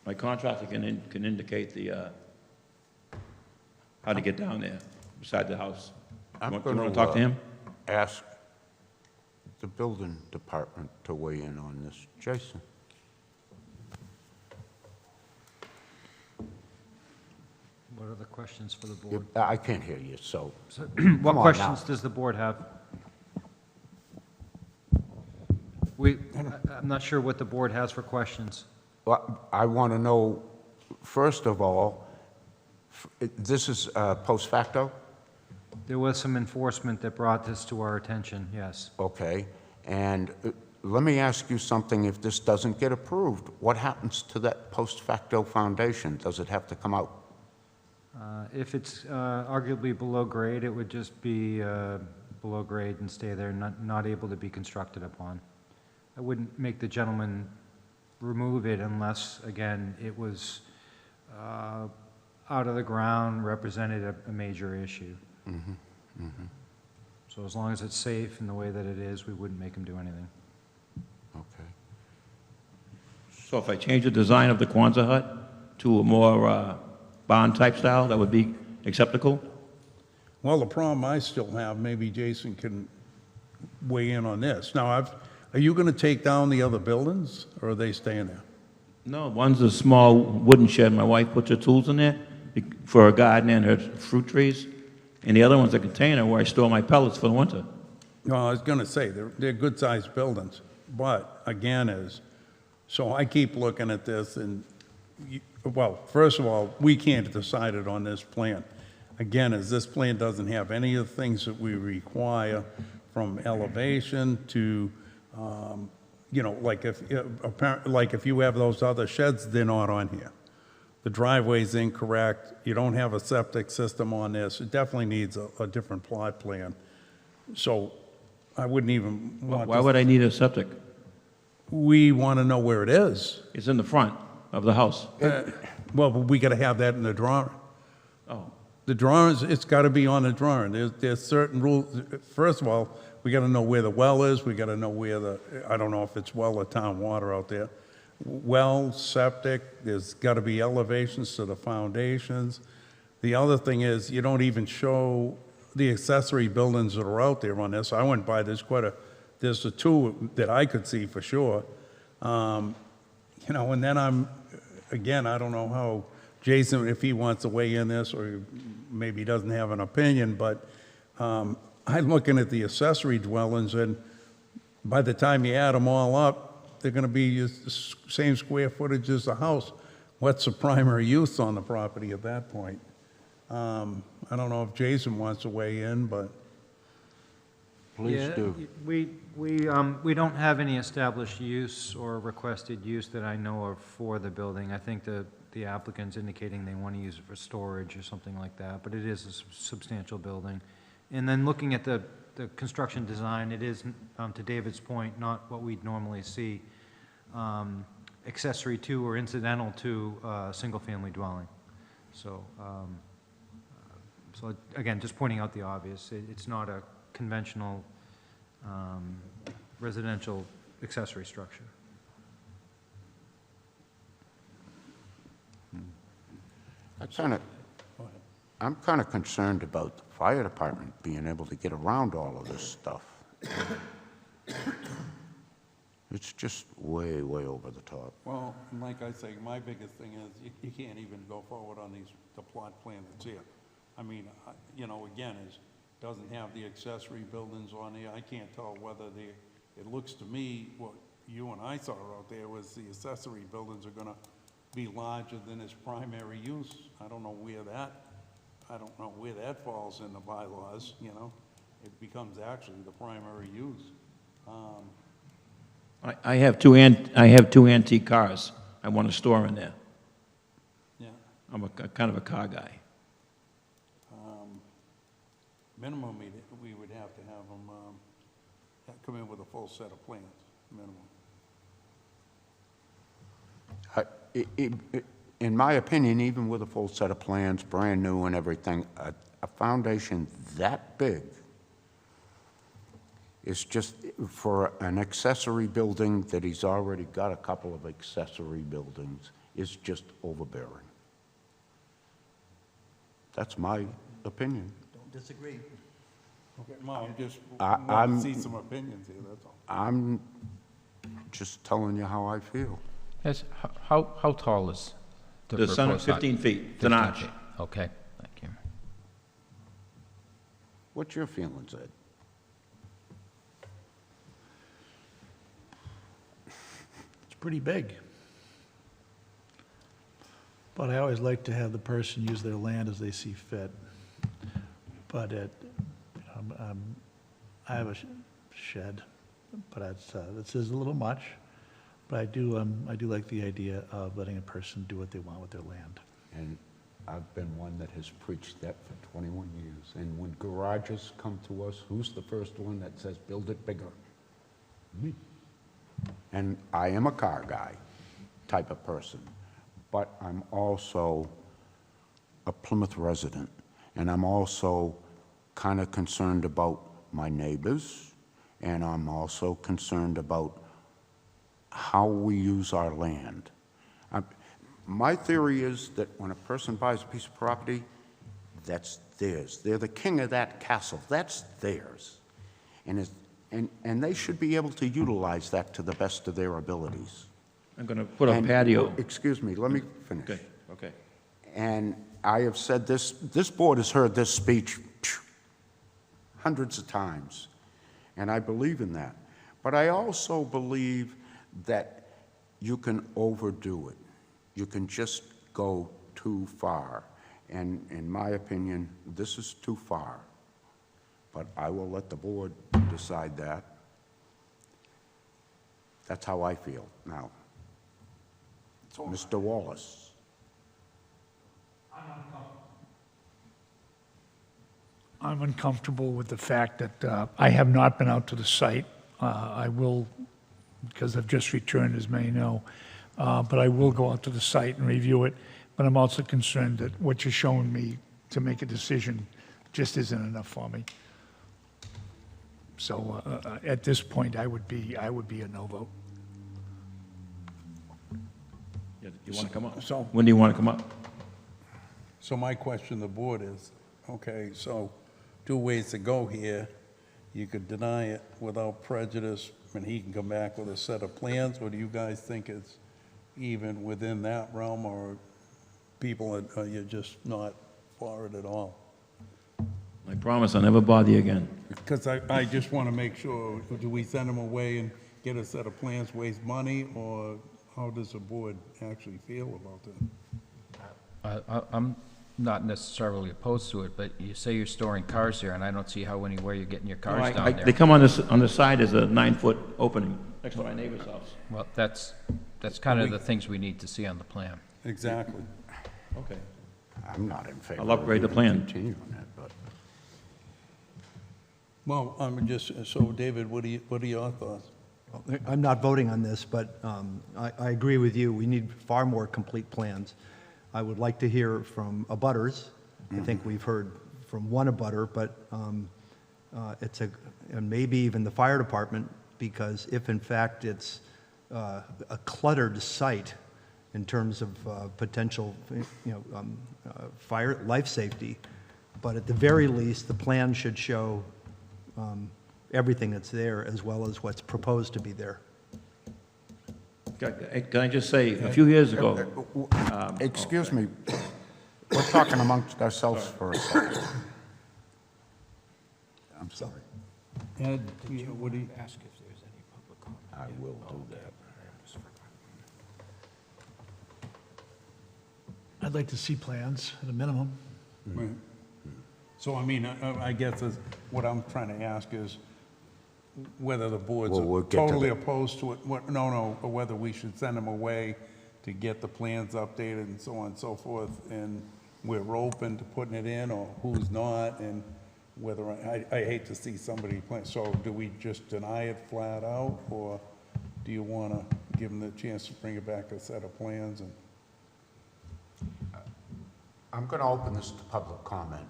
My contractor can indicate the how to get down there beside the house. I'm You going want to talk to him? Ask the building department to weigh in on this. Jason? What are the questions for the board? I can't hear you, so. What come on questions now. does the board have? I'm not sure what the board has for questions. Well, I want to know, first of all, this is post facto? There was some enforcement that brought this to our attention, yes. Okay. And let me ask you something. If this doesn't get approved, what happens to that post facto foundation? Does it have to come out? If it's arguably below grade, it would just be below grade and stay there, not able to be constructed upon. I wouldn't make the gentleman remove it unless, again, it was out of the ground, represented a major issue. Mm-hmm. Mm-hmm. So as long as it's safe in the way that it is, we wouldn't make him do anything. Okay. So if I change the design of the Quonset hut to a more barn-type style, that would be acceptable? Well, the problem I still have, maybe Jason can weigh in on this. Now, are you going to take down the other buildings, or are they staying there? No, one's a small wooden shed. My wife puts her tools in there for her garden and her fruit trees. And the other one's a container where I store my pellets for the winter. Well, I was going to say, they're good-sized buildings, but again so I keep looking at this and, well, first of all, we can't decide it on this plan. Again, this plan doesn't have any of the things that we require from elevation to, like if you have those other sheds, they're not on here. The driveway's incorrect. You don't have a septic system on this. It definitely needs a different plot plan. So I wouldn't even want Why would I need a septic? we want to know where it is. It's in the front of the house. Well, but we got to have that in the drawing. Oh, The drawings, it's got to be on the drawing. There's certain rules. First of all, we got to know where the well is. We got to know where I don't know if it's well or town water out there. Well, septic, there's got to be elevations to the foundations. The other thing is, you don't even show the accessory buildings that are out there on this. I went by, there's the two that I could see for sure. You know, and then again, I don't know how Jason, if he wants to weigh in this, or maybe he doesn't have an opinion, but I'm looking at the accessory dwellings, and by the time you add them all up, they're going to be the same square footage as the house. What's the primary use on the property at that point? I don't know if Jason wants to weigh in, but Please Yeah, do. We don't have any established use or requested use that I know of for the building. I think the applicant's indicating they want to use it for storage or something like that, but it is a substantial building. And then looking at the construction design, it is, to David's point, not what we'd normally see, accessory to or incidental to a single-family dwelling. So, so again, just pointing out the obvious, it's not a conventional residential accessory structure. I'm kind of concerned about the fire department being able to get around all of this stuff. It's just way, way over the top. well, like I say, my biggest thing is you can't even go forward on the plot plan that's here. I mean, you know, again, it doesn't have the accessory buildings on there. I can't tell whether it looks to me, what you and I saw out there was the accessory buildings are gonna be larger than its primary use. I don't know where that falls in the bylaws, you know? It becomes actually the primary use. I have two antique cars I want to store in there. Yeah. I'm kind of a car guy. Minimum, we would have to have them come in with a full set of plans, minimum. In my opinion, even with a full set of plans, brand new and everything, a foundation that big is just, for an accessory building that he's already got a couple of accessory buildings, is just overbearing. That's my opinion. Don't disagree. Okay, well, I'm just I'm- want to see some opinions here, that's all. I'm just telling you how I feel. Yes, how tall is the The center, proposed height? 15 feet. It's an 15 arch. feet. Okay, thank you. What's your feelings, Ed? It's pretty big. But I always like to have the person use their land as they see fit. But I have a shed, but this is a little much. But I do like the idea of letting a person do what they want with their land. And I've been one that has preached that for 21 years. And when garages come to us, who's the first one that says, build it bigger? Me. And I am a car guy type of person, but I'm also a Plymouth resident, and I'm also kind of concerned about my neighbors, and I'm also concerned about how we use our land. My theory is that when a person buys a piece of property, that's theirs. They're the king of that castle. That's theirs. And they should be able to utilize that to the best of their abilities. I'm going to put a And- patio. Excuse me, let me finish. Okay, okay. And I have said this board has heard this speech hundreds of times, and I believe in that. But I also believe that you can overdo it. You can just go too far. And in my opinion, this is too far. But I will let the board decide that. That's how I feel now. Mr. Wallace. I'm uncomfortable with the fact that I have not been out to the site. I will because I've just returned, as many know. But I will go out to the site and review it. But I'm also concerned that what you're showing me to make a decision just isn't enough for me. So at this point, I would be a no vote. Yeah, you want to come up? So- When do you want to come up? So my question to the board is, okay, so 2 ways to go here. You could deny it without prejudice, and he can come back with a set of plans, or do you guys think it's even within that realm, or people, are you just not for it at all? I promise I'll never bother you again. Because I just want to make sure, do we send them away and get a set of plans, waste money, or how does the board actually feel about that? I'm not necessarily opposed to it, but you say you're storing cars there, and I don't see how anywhere you're getting your cars down there. They come on the side as a 9-foot opening next to my neighbor's house. Well, that's kind of the things we need to see on the plan. Exactly. Okay. I'm not in favor. I'll upgrade the of plan. continuing it, but Well, I'm just, so David, what are your thoughts? I'm not voting on this, but I agree with you. We need far more complete plans. I would like to hear from abutters. I think we've heard from one abutter, but and maybe even the fire department, because if in fact it's a cluttered site in terms of potential, fire, life safety, but at the very least, the plan should show everything that's there as well as what's proposed to be there. Can I just say, a few years ago... excuse me, we're talking amongst ourselves for a second. I'm sorry. Ed, what do you? Ask if there's any public comment. I will do that. I'd like to see plans at a minimum. Right. So, I mean, I guess what I'm trying to ask is whether the board's Well, we'll get to totally that. opposed to it, or whether we should send them away to get the plans updated and so on and so forth, and we're open to putting it in, or who's not, and whether, I hate to see somebody plan, so do we just deny it flat out, or do you want to give them the chance to bring it back a set of plans? And I'm going to open this to public comment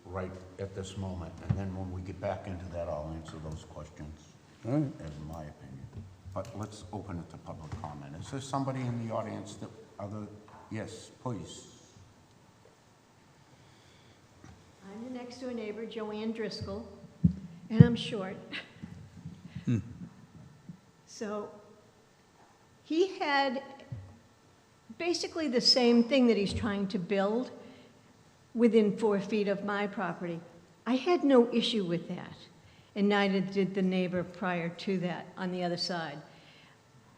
right at this moment, and then when we get back into that, I'll answer those questions, all right. as my opinion. But let's open it to public comment. Is there somebody in the audience that yes, please. I'm the next door neighbor, Joanne Driscoll, and I'm short. So he had basically the same thing that he's trying to build within 4 feet of my property. I had no issue with that, and neither did the neighbor prior to that on the other side.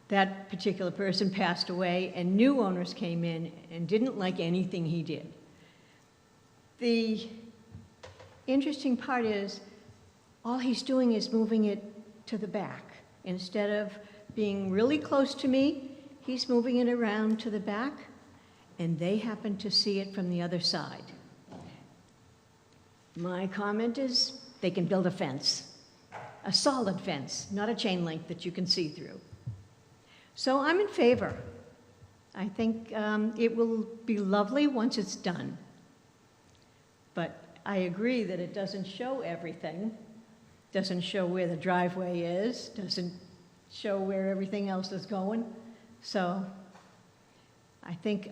That particular person passed away, and new owners came in and didn't like anything he did. The interesting part is, all he's doing is moving it to the back. Instead of being really close to me, he's moving it around to the back, and they happen to see it from the other side. My comment is, they can build a fence, a solid fence, not a chain link that you can see through. So I'm in favor. I think it will be lovely once it's done. But I agree that it doesn't show everything, doesn't show where the driveway is, doesn't show where everything else is going. So I think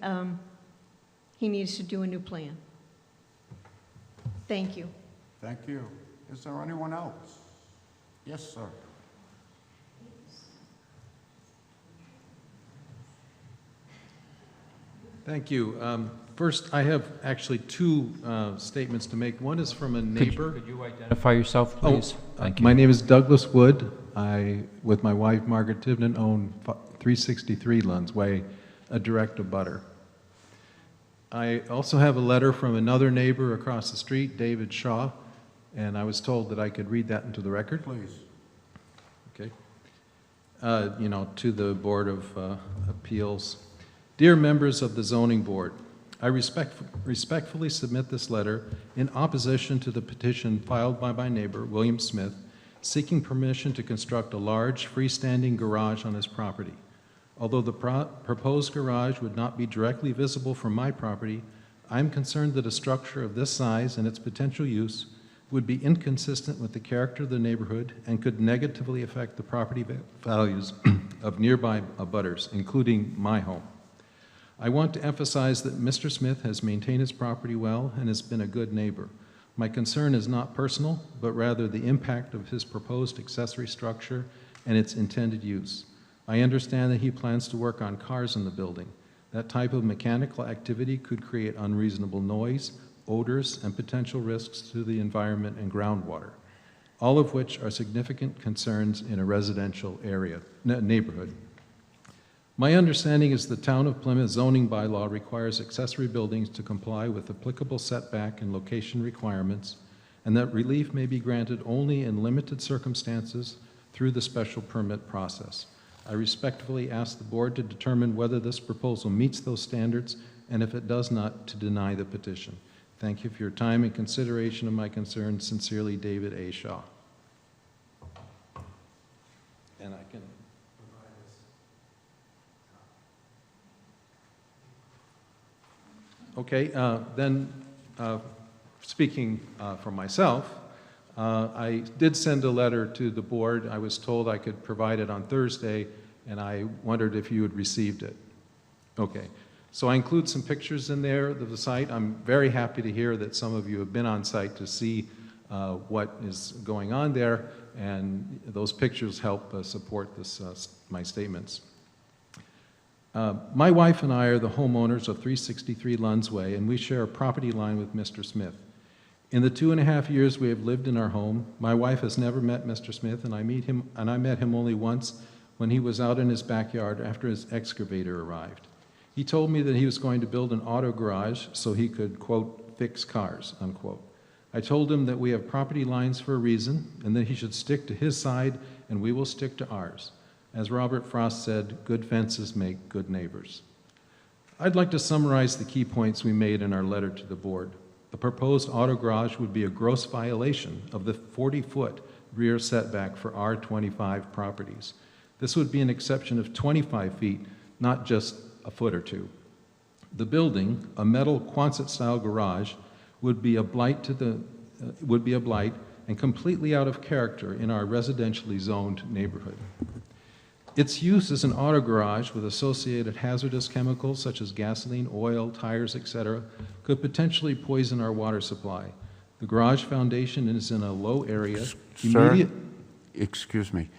he needs to do a new plan. Thank you. Thank you. Is there anyone else? Yes, sir. Thank you. First, I have actually two statements to make. One is from a neighbor. Could you identify yourself, please? Thank you. My name is Douglas Wood. I, with my wife, Margaret Tivnan, own 363 Lunds Way, a direct abutter. I also have a letter from another neighbor across the street, David Shaw, and I was told that I could read that into the record. Please. Okay. To the Board of Appeals. Dear members of the Zoning Board, I respectfully submit this letter in opposition to the petition filed by my neighbor, William Smith, seeking permission to construct a large freestanding garage on his property. Although the proposed garage would not be directly visible from my property, I'm concerned that a structure of this size and its potential use would be inconsistent with the character of the neighborhood and could negatively affect the property values of nearby abutters, including my home. I want to emphasize that Mr. Smith has maintained his property well and has been a good neighbor. My concern is not personal, but rather the impact of his proposed accessory structure and its intended use. I understand that he plans to work on cars in the building. That type of mechanical activity could create unreasonable noise, odors, and potential risks to the environment and groundwater, all of which are significant concerns in a residential neighborhood. My understanding is the Town of Plymouth zoning bylaw requires accessory buildings to comply with applicable setback and location requirements, and that relief may be granted only in limited circumstances through the special permit process. I respectfully ask the board to determine whether this proposal meets those standards, and if it does not, to deny the petition. Thank you for your time and consideration of my concerns. Sincerely, David A. Shaw. And I can provide this. Okay, then speaking for myself, I did send a letter to the board. I was told I could provide it on Thursday, and I wondered if you had received it. Okay. So I include some pictures in there of the site. I'm very happy to hear that some of you have been on site to see what is going on there, and those pictures help support this, my statements. My wife and I are the homeowners of 363 Lunds Way, and we share a property line with Mr. Smith. In the 2.5 years we have lived in our home, my wife has never met Mr. Smith, and I met him only once when he was out in his backyard after his excavator arrived. He told me that he was going to build an auto garage so he could, quote, fix cars, unquote. I told him that we have property lines for a reason and that he should stick to his side and we will stick to ours. As Robert Frost said, good fences make good neighbors. I'd like to summarize the key points we made in our letter to the board. The proposed auto garage would be a gross violation of the 40-foot rear setback for R25 properties. This would be an exception of 25 feet, not just a foot or two. The building, a metal Quonset-style garage, would be a blight and completely out of character in our residentially zoned neighborhood. Its use as an auto garage with associated hazardous chemicals such as gasoline, oil, tires, etc., could potentially poison our water supply. The garage foundation is in a low area. Sir, excuse me.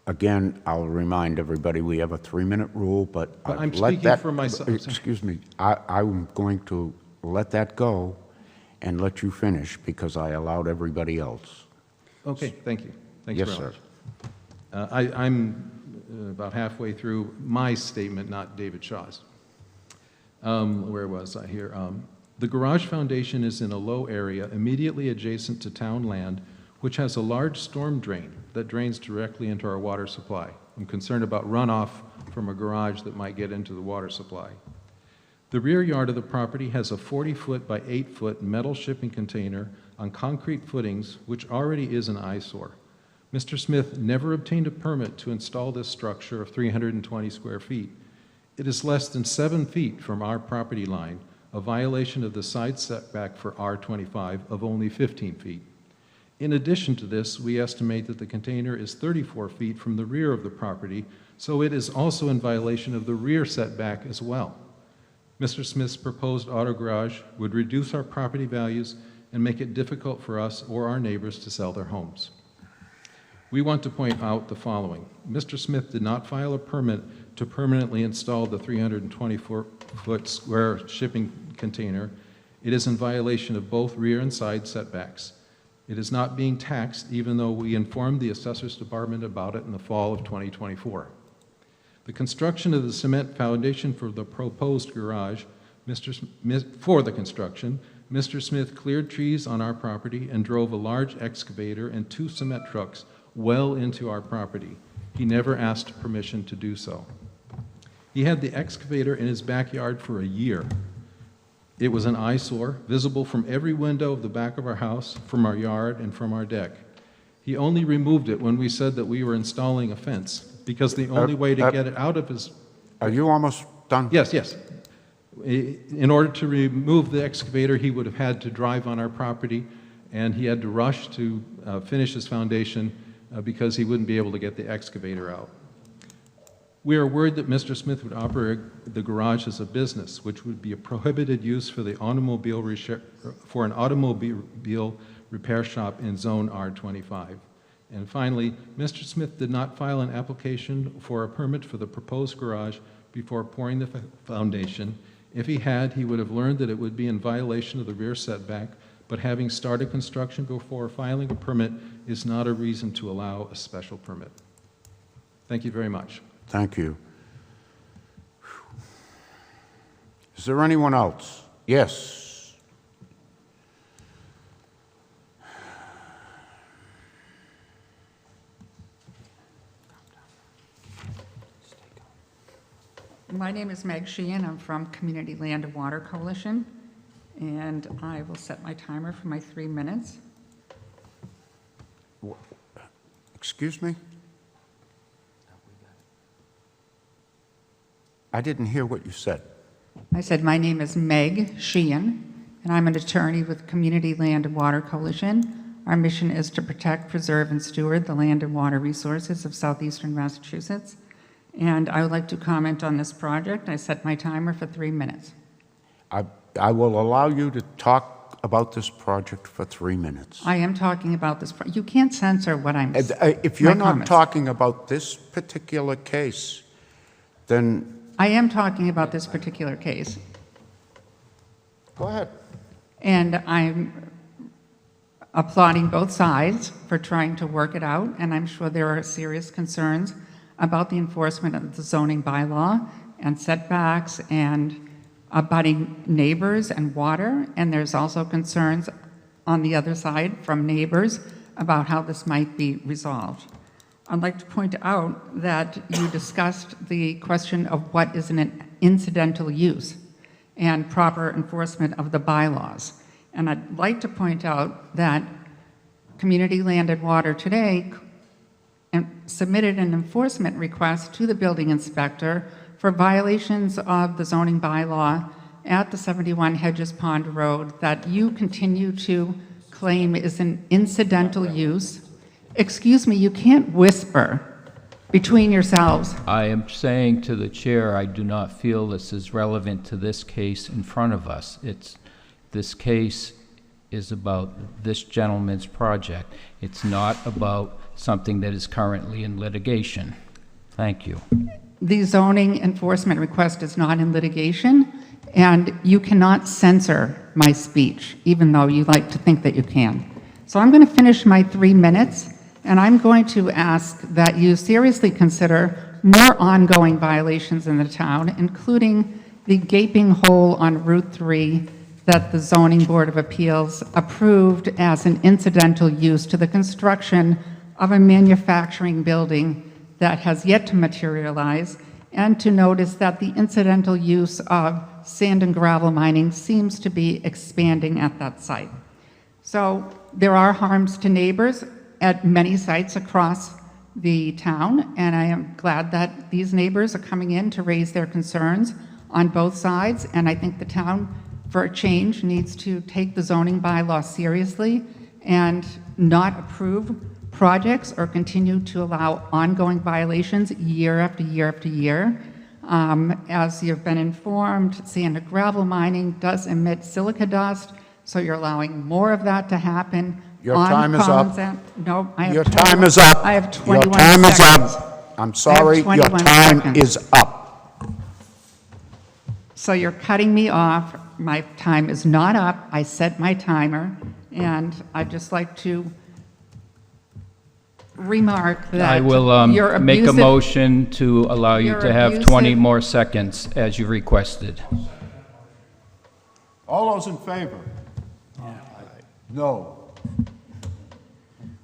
Again, I'll remind everybody we have a 3-minute rule, but I'm speaking for myself. Excuse me. I'm going to let that go and let you finish because I allowed everybody else. Okay, thank you. Thanks yes, very sir. much. I'm about halfway through my statement, not David Shaw's. Where was I here? The garage foundation is in a low area immediately adjacent to town land, which has a large storm drain that drains directly into our water supply. I'm concerned about runoff from a garage that might get into the water supply. The rear yard of the property has a 40-foot by 8-foot metal shipping container on concrete footings, which already is an eyesore. Mr. Smith never obtained a permit to install this structure of 320 square feet. It is less than 7 feet from our property line, a violation of the side setback for R25 of only 15 feet. In addition to this, we estimate that the container is 34 feet from the rear of the property, so it is also in violation of the rear setback as well. Mr. Smith's proposed auto garage would reduce our property values and make it difficult for us or our neighbors to sell their homes. We want to point out the following. Mr. Smith did not file a permit to permanently install the 324-foot square shipping container. It is in violation of both rear and side setbacks. It is not being taxed, even though we informed the Assessor's Department about it in the fall of 2024. The construction of the cement foundation for the proposed garage, Mr. Smith cleared trees on our property and drove a large excavator and 2 cement trucks well into our property. He never asked permission to do so. He had the excavator in his backyard for a year. It was an eyesore, visible from every window of the back of our house, from our yard, and from our deck. He only removed it when we said that we were installing a fence, because the only way to get it out of his... Are you almost done? Yes, yes. In order to remove the excavator, he would have had to drive on our property, and he had to rush to finish his foundation because he wouldn't be able to get the excavator out. We are worried that Mr. Smith would operate the garage as a business, which would be a prohibited use for an automobile repair shop in Zone R25. And finally, Mr. Smith did not file an application for a permit for the proposed garage before pouring the foundation. If he had, he would have learned that it would be in violation of the rear setback, but having started construction before filing a permit is not a reason to allow a special permit. Thank you very much. Thank you. Is there anyone else? Yes. My name is Meg Sheehan. I'm from Community Land and Water Coalition, and I will set my timer for my 3 minutes. Excuse me? I didn't hear what you said. I said my name is Meg Sheehan, and I'm an attorney with Community Land and Water Coalition. Our mission is to protect, preserve, and steward the land and water resources of southeastern Massachusetts. And I would like to comment on this project. I set my timer for 3 minutes. I will allow you to talk about this project for 3 minutes. I am talking about this. You can't censor what I'm saying. If you're not talking about this particular case, then... I am talking about this particular case. Go ahead. And I'm applauding both sides for trying to work it out, and I'm sure there are serious concerns about the enforcement of the zoning bylaw and setbacks and abutting neighbors and water, and there's also concerns on the other side from neighbors about how this might be resolved. I'd like to point out that you discussed the question of what is an incidental use and proper enforcement of the bylaws. And I'd like to point out that Community Land and Water today submitted an enforcement request to the building inspector for violations of the zoning bylaw at the 71 Hedges Pond Road that you continue to claim is an incidental use. Excuse me, you can't whisper between yourselves. I am saying to the chair, I do not feel this is relevant to this case in front of us. This case is about this gentleman's project. It's not about something that is currently in litigation. Thank you. The zoning enforcement request is not in litigation, and you cannot censor my speech, even though you like to think that you can. So I'm going to finish my 3 minutes, and I'm going to ask that you seriously consider more ongoing violations in the town, including the gaping hole on Route 3 that the Zoning Board of Appeals approved as an incidental use to the construction of a manufacturing building that has yet to materialize, and to notice that the incidental use of sand and gravel mining seems to be expanding at that site. So there are harms to neighbors at many sites across the town, and I am glad that these neighbors are coming in to raise their concerns on both sides, and I think the town, for a change, needs to take the zoning bylaw seriously and not approve projects or continue to allow ongoing violations year after year after year. As you've been informed, sand and gravel mining does emit silica dust, so you're allowing more of that to happen. Your time is up. No, I have Your time is up. I have 21 Your time is seconds. up. I'm sorry, your 21 time seconds. is up. So you're cutting me off. My time is not up. I set my timer, and I'd just like to remark that I will you're make a abusive- motion to allow you you're to have 20 abusive- more seconds as you requested. All those in favor? No.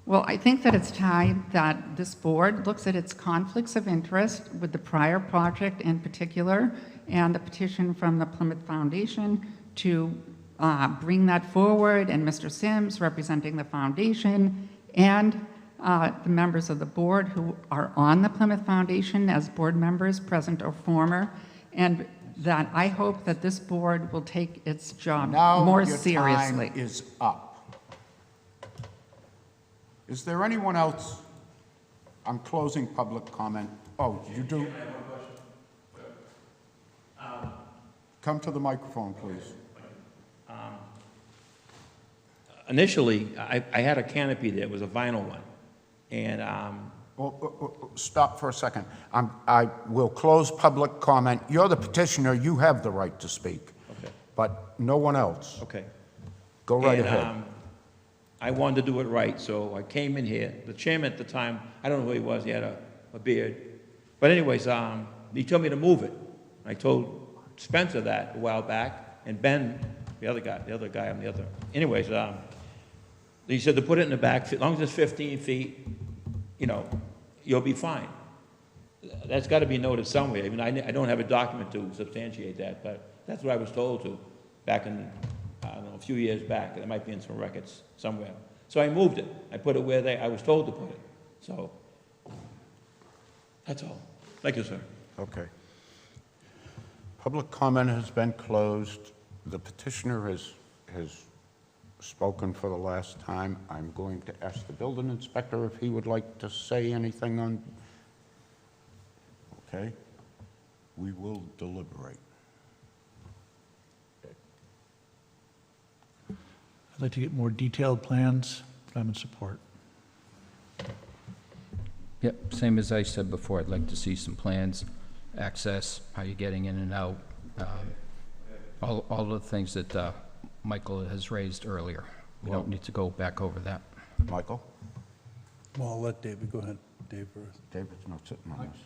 Well, I think that it's time that this board looks at its conflicts of interest with the prior project in particular, and the petition from the Plymouth Foundation to bring that forward, and Mr. Sims representing the foundation, and the members of the board who are on the Plymouth Foundation as board members, present or former, and that I hope that this board will take its job more seriously. Now your time is up. Is there anyone else? I'm closing public comment. Oh, you do? Come to the microphone, please. Initially, I had a canopy there, it was a vinyl one, and Stop for a second. I will close public comment. You're the petitioner, you have the right to speak. Okay. But no one else. Okay. Go right And, ahead. I wanted to do it right, so I came in here. The chairman at the time, I don't know who he was, he had a beard. But anyways, he told me to move it. I told Spencer that a while back, and Ben, the other guy on the other. Anyways, he said to put it in the back, as long as it's 15 feet, you know, you'll be fine. That's got to be noted somewhere. I mean, I don't have a document to substantiate that, but that's what I was told to back in, I don't know, a few years back. It might be in some records somewhere. So I moved it. I put it where I was told to put it. So that's all. Thank you, sir. Okay. Public comment has been closed. The petitioner has spoken for the last time. I'm going to ask the building inspector if he would like to say anything on. Okay. We will deliberate. I'd like to get more detailed plans, but I'm in support. Yep, same as I said before, I'd like to see some plans, access, how you're getting in and out, all the things that Michael has raised earlier. We don't need to go back over that. Michael? Well, I'll let David, go ahead, Dave first. David's not sitting on this.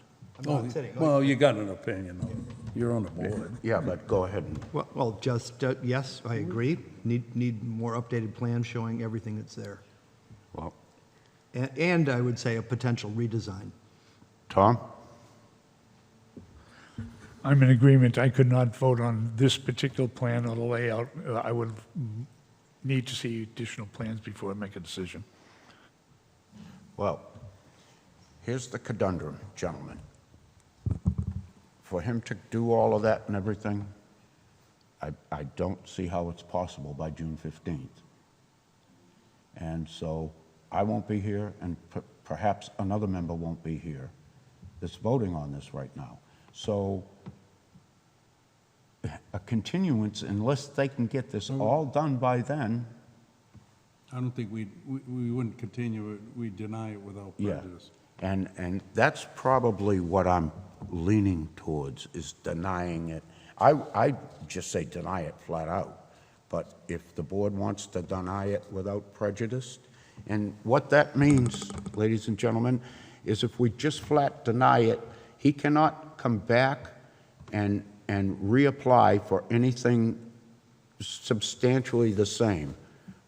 Oh, well, you got an opinion, though. You're on the board. Yeah, but go ahead and. Well, just, yes, I agree. Need more updated plans showing everything that's there. Well. And I would say a potential redesign. Tom? I'm in agreement. I could not vote on this particular plan or the layout. I would need to see additional plans before I make a decision. Well, here's the conundrum, gentlemen. For him to do all of that and everything, I don't see how it's possible by June 15th. And so I won't be here, and perhaps another member won't be here that's voting on this right now. So a continuance, unless they can get this all done by then. I don't think we wouldn't continue it, we'd deny it without prejudice. Yeah, and that's probably what I'm leaning towards, is denying it. I just say deny it flat out, but if the board wants to deny it without prejudice, and what that means, ladies and gentlemen, is if we just flat deny it, he cannot come back and reapply for anything substantially the same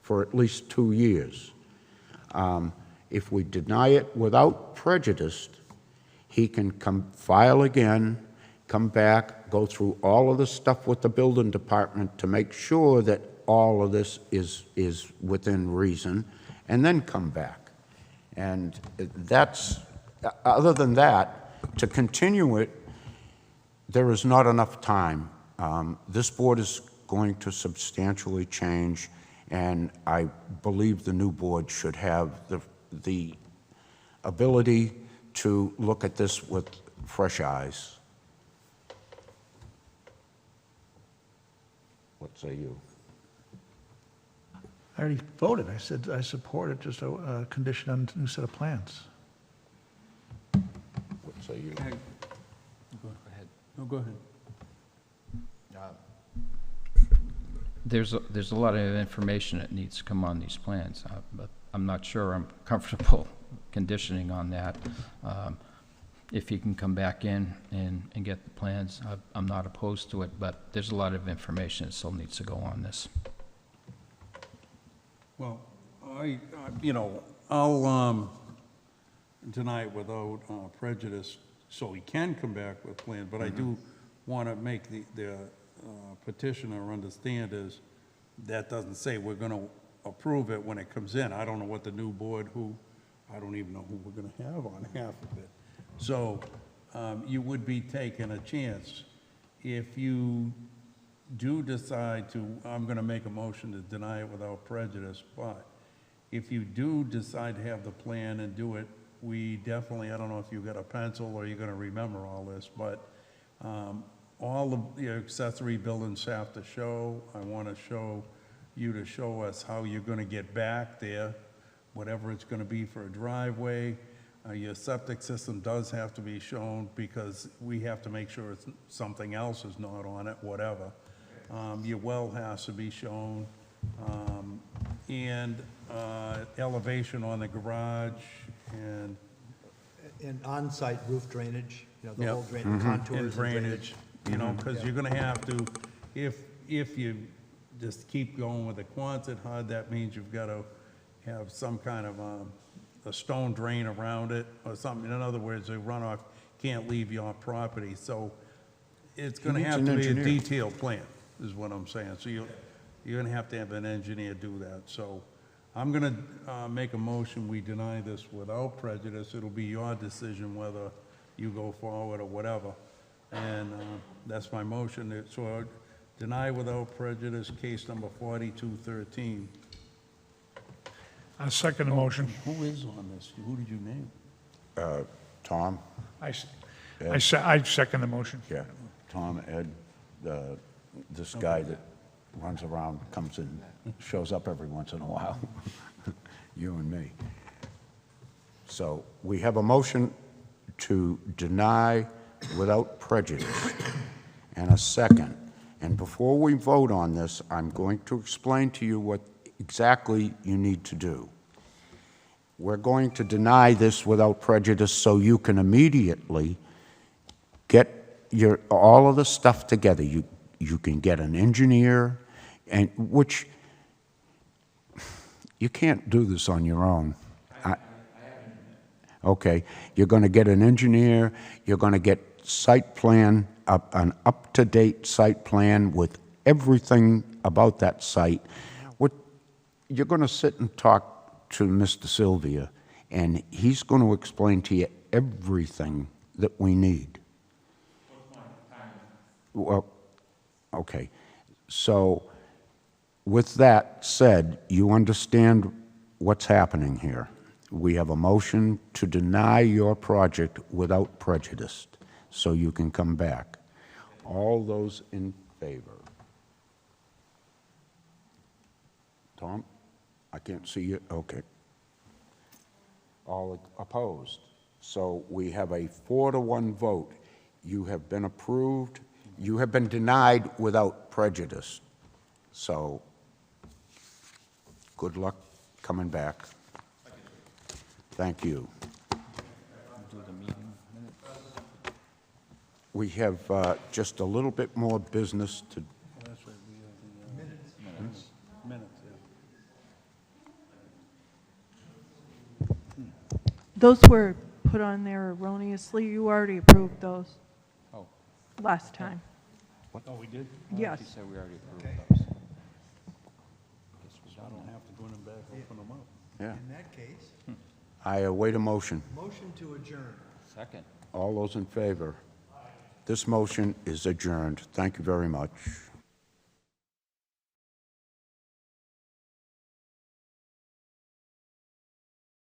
for at least 2 years. If we deny it without prejudice, he can file again, come back, go through all of the stuff with the building department to make sure that all of this is within reason, and then come back. And that's, other than that, to continue it, there is not enough time. This board is going to substantially change, and I believe the new board should have the ability to look at this with fresh eyes. What say you? I already voted. I said I support it, just a condition on a new set of plans. What say you? Go ahead. No, go ahead. There's a lot of information that needs to come on these plans, but I'm not sure I'm comfortable conditioning on that. If he can come back in and get the plans, I'm not opposed to it, but there's a lot of information that still needs to go on this. Well, I'll deny it without prejudice, so he can come back with a plan, but I do want to make the petitioner understand is that doesn't say we're going to approve it when it comes in. I don't know what the new board who I don't even know who we're going to have on half of it. So you would be taking a chance. If you do decide to, I'm going to make a motion to deny it without prejudice, but if you do decide to have the plan and do it, we definitely, I don't know if you got a pencil or you're going to remember all this, but all of the accessory buildings have to show. I want to show you to show us how you're going to get back there, whatever it's going to be for a driveway. Your septic system does have to be shown because we have to make sure it's, something else is not on it, whatever. Your well has to be shown, and elevation on the garage, and on-site roof drainage, you know, the Yep. whole drain, contours and and drainage, you know, because you're gonna have to, if you just keep going with the Quonset hud, that means you've got to have some kind of a stone drain around it or something. In other words, the runoff can't leave your property, so it's gonna needs have an to be a engineer. detailed plan, is what I'm saying. So you're gonna have to have an engineer do that. So I'm gonna make a motion, we deny this without prejudice. It'll be your decision whether you go forward or whatever. And that's my motion. So deny without prejudice, case number 4213. I second the motion. Who is on this? Who did you name? Tom? I second the motion. Yeah, Tom, Ed, this guy that runs around, comes in, shows up every once in a while, you and me. So we have a motion to deny without prejudice and a second. And before we vote on this, I'm going to explain to you what exactly you need to do. We're going to deny this without prejudice so you can immediately get all of the stuff together. You can get an engineer, and which you can't do this on your own. Okay, you're going to get an engineer, you're going to get site plan, an up-to-date site plan with everything about that site. You're going to sit and talk to Mr. Sylvia, and he's going to explain to you everything that we need. Well, okay. So with that said, you understand what's happening here. We have a motion to deny your project without prejudice, so you can come back. All those in favor? Tom? I can't see you. Okay. All opposed? So we have a 4-to-1 vote. You have been approved. You have been denied without prejudice. So good luck coming back. Thank you. We have just a little bit more business to. That's right, we have the minutes, yeah. Those were put on there erroneously. You already approved those. Oh. Last time. What? Oh, we did? Yes. He said we already approved Okay. those. I don't have to go in and back, open them up. Yeah. In that case, I await a motion. motion to adjourn. Second. All those in favor? This motion is adjourned. Thank you very much.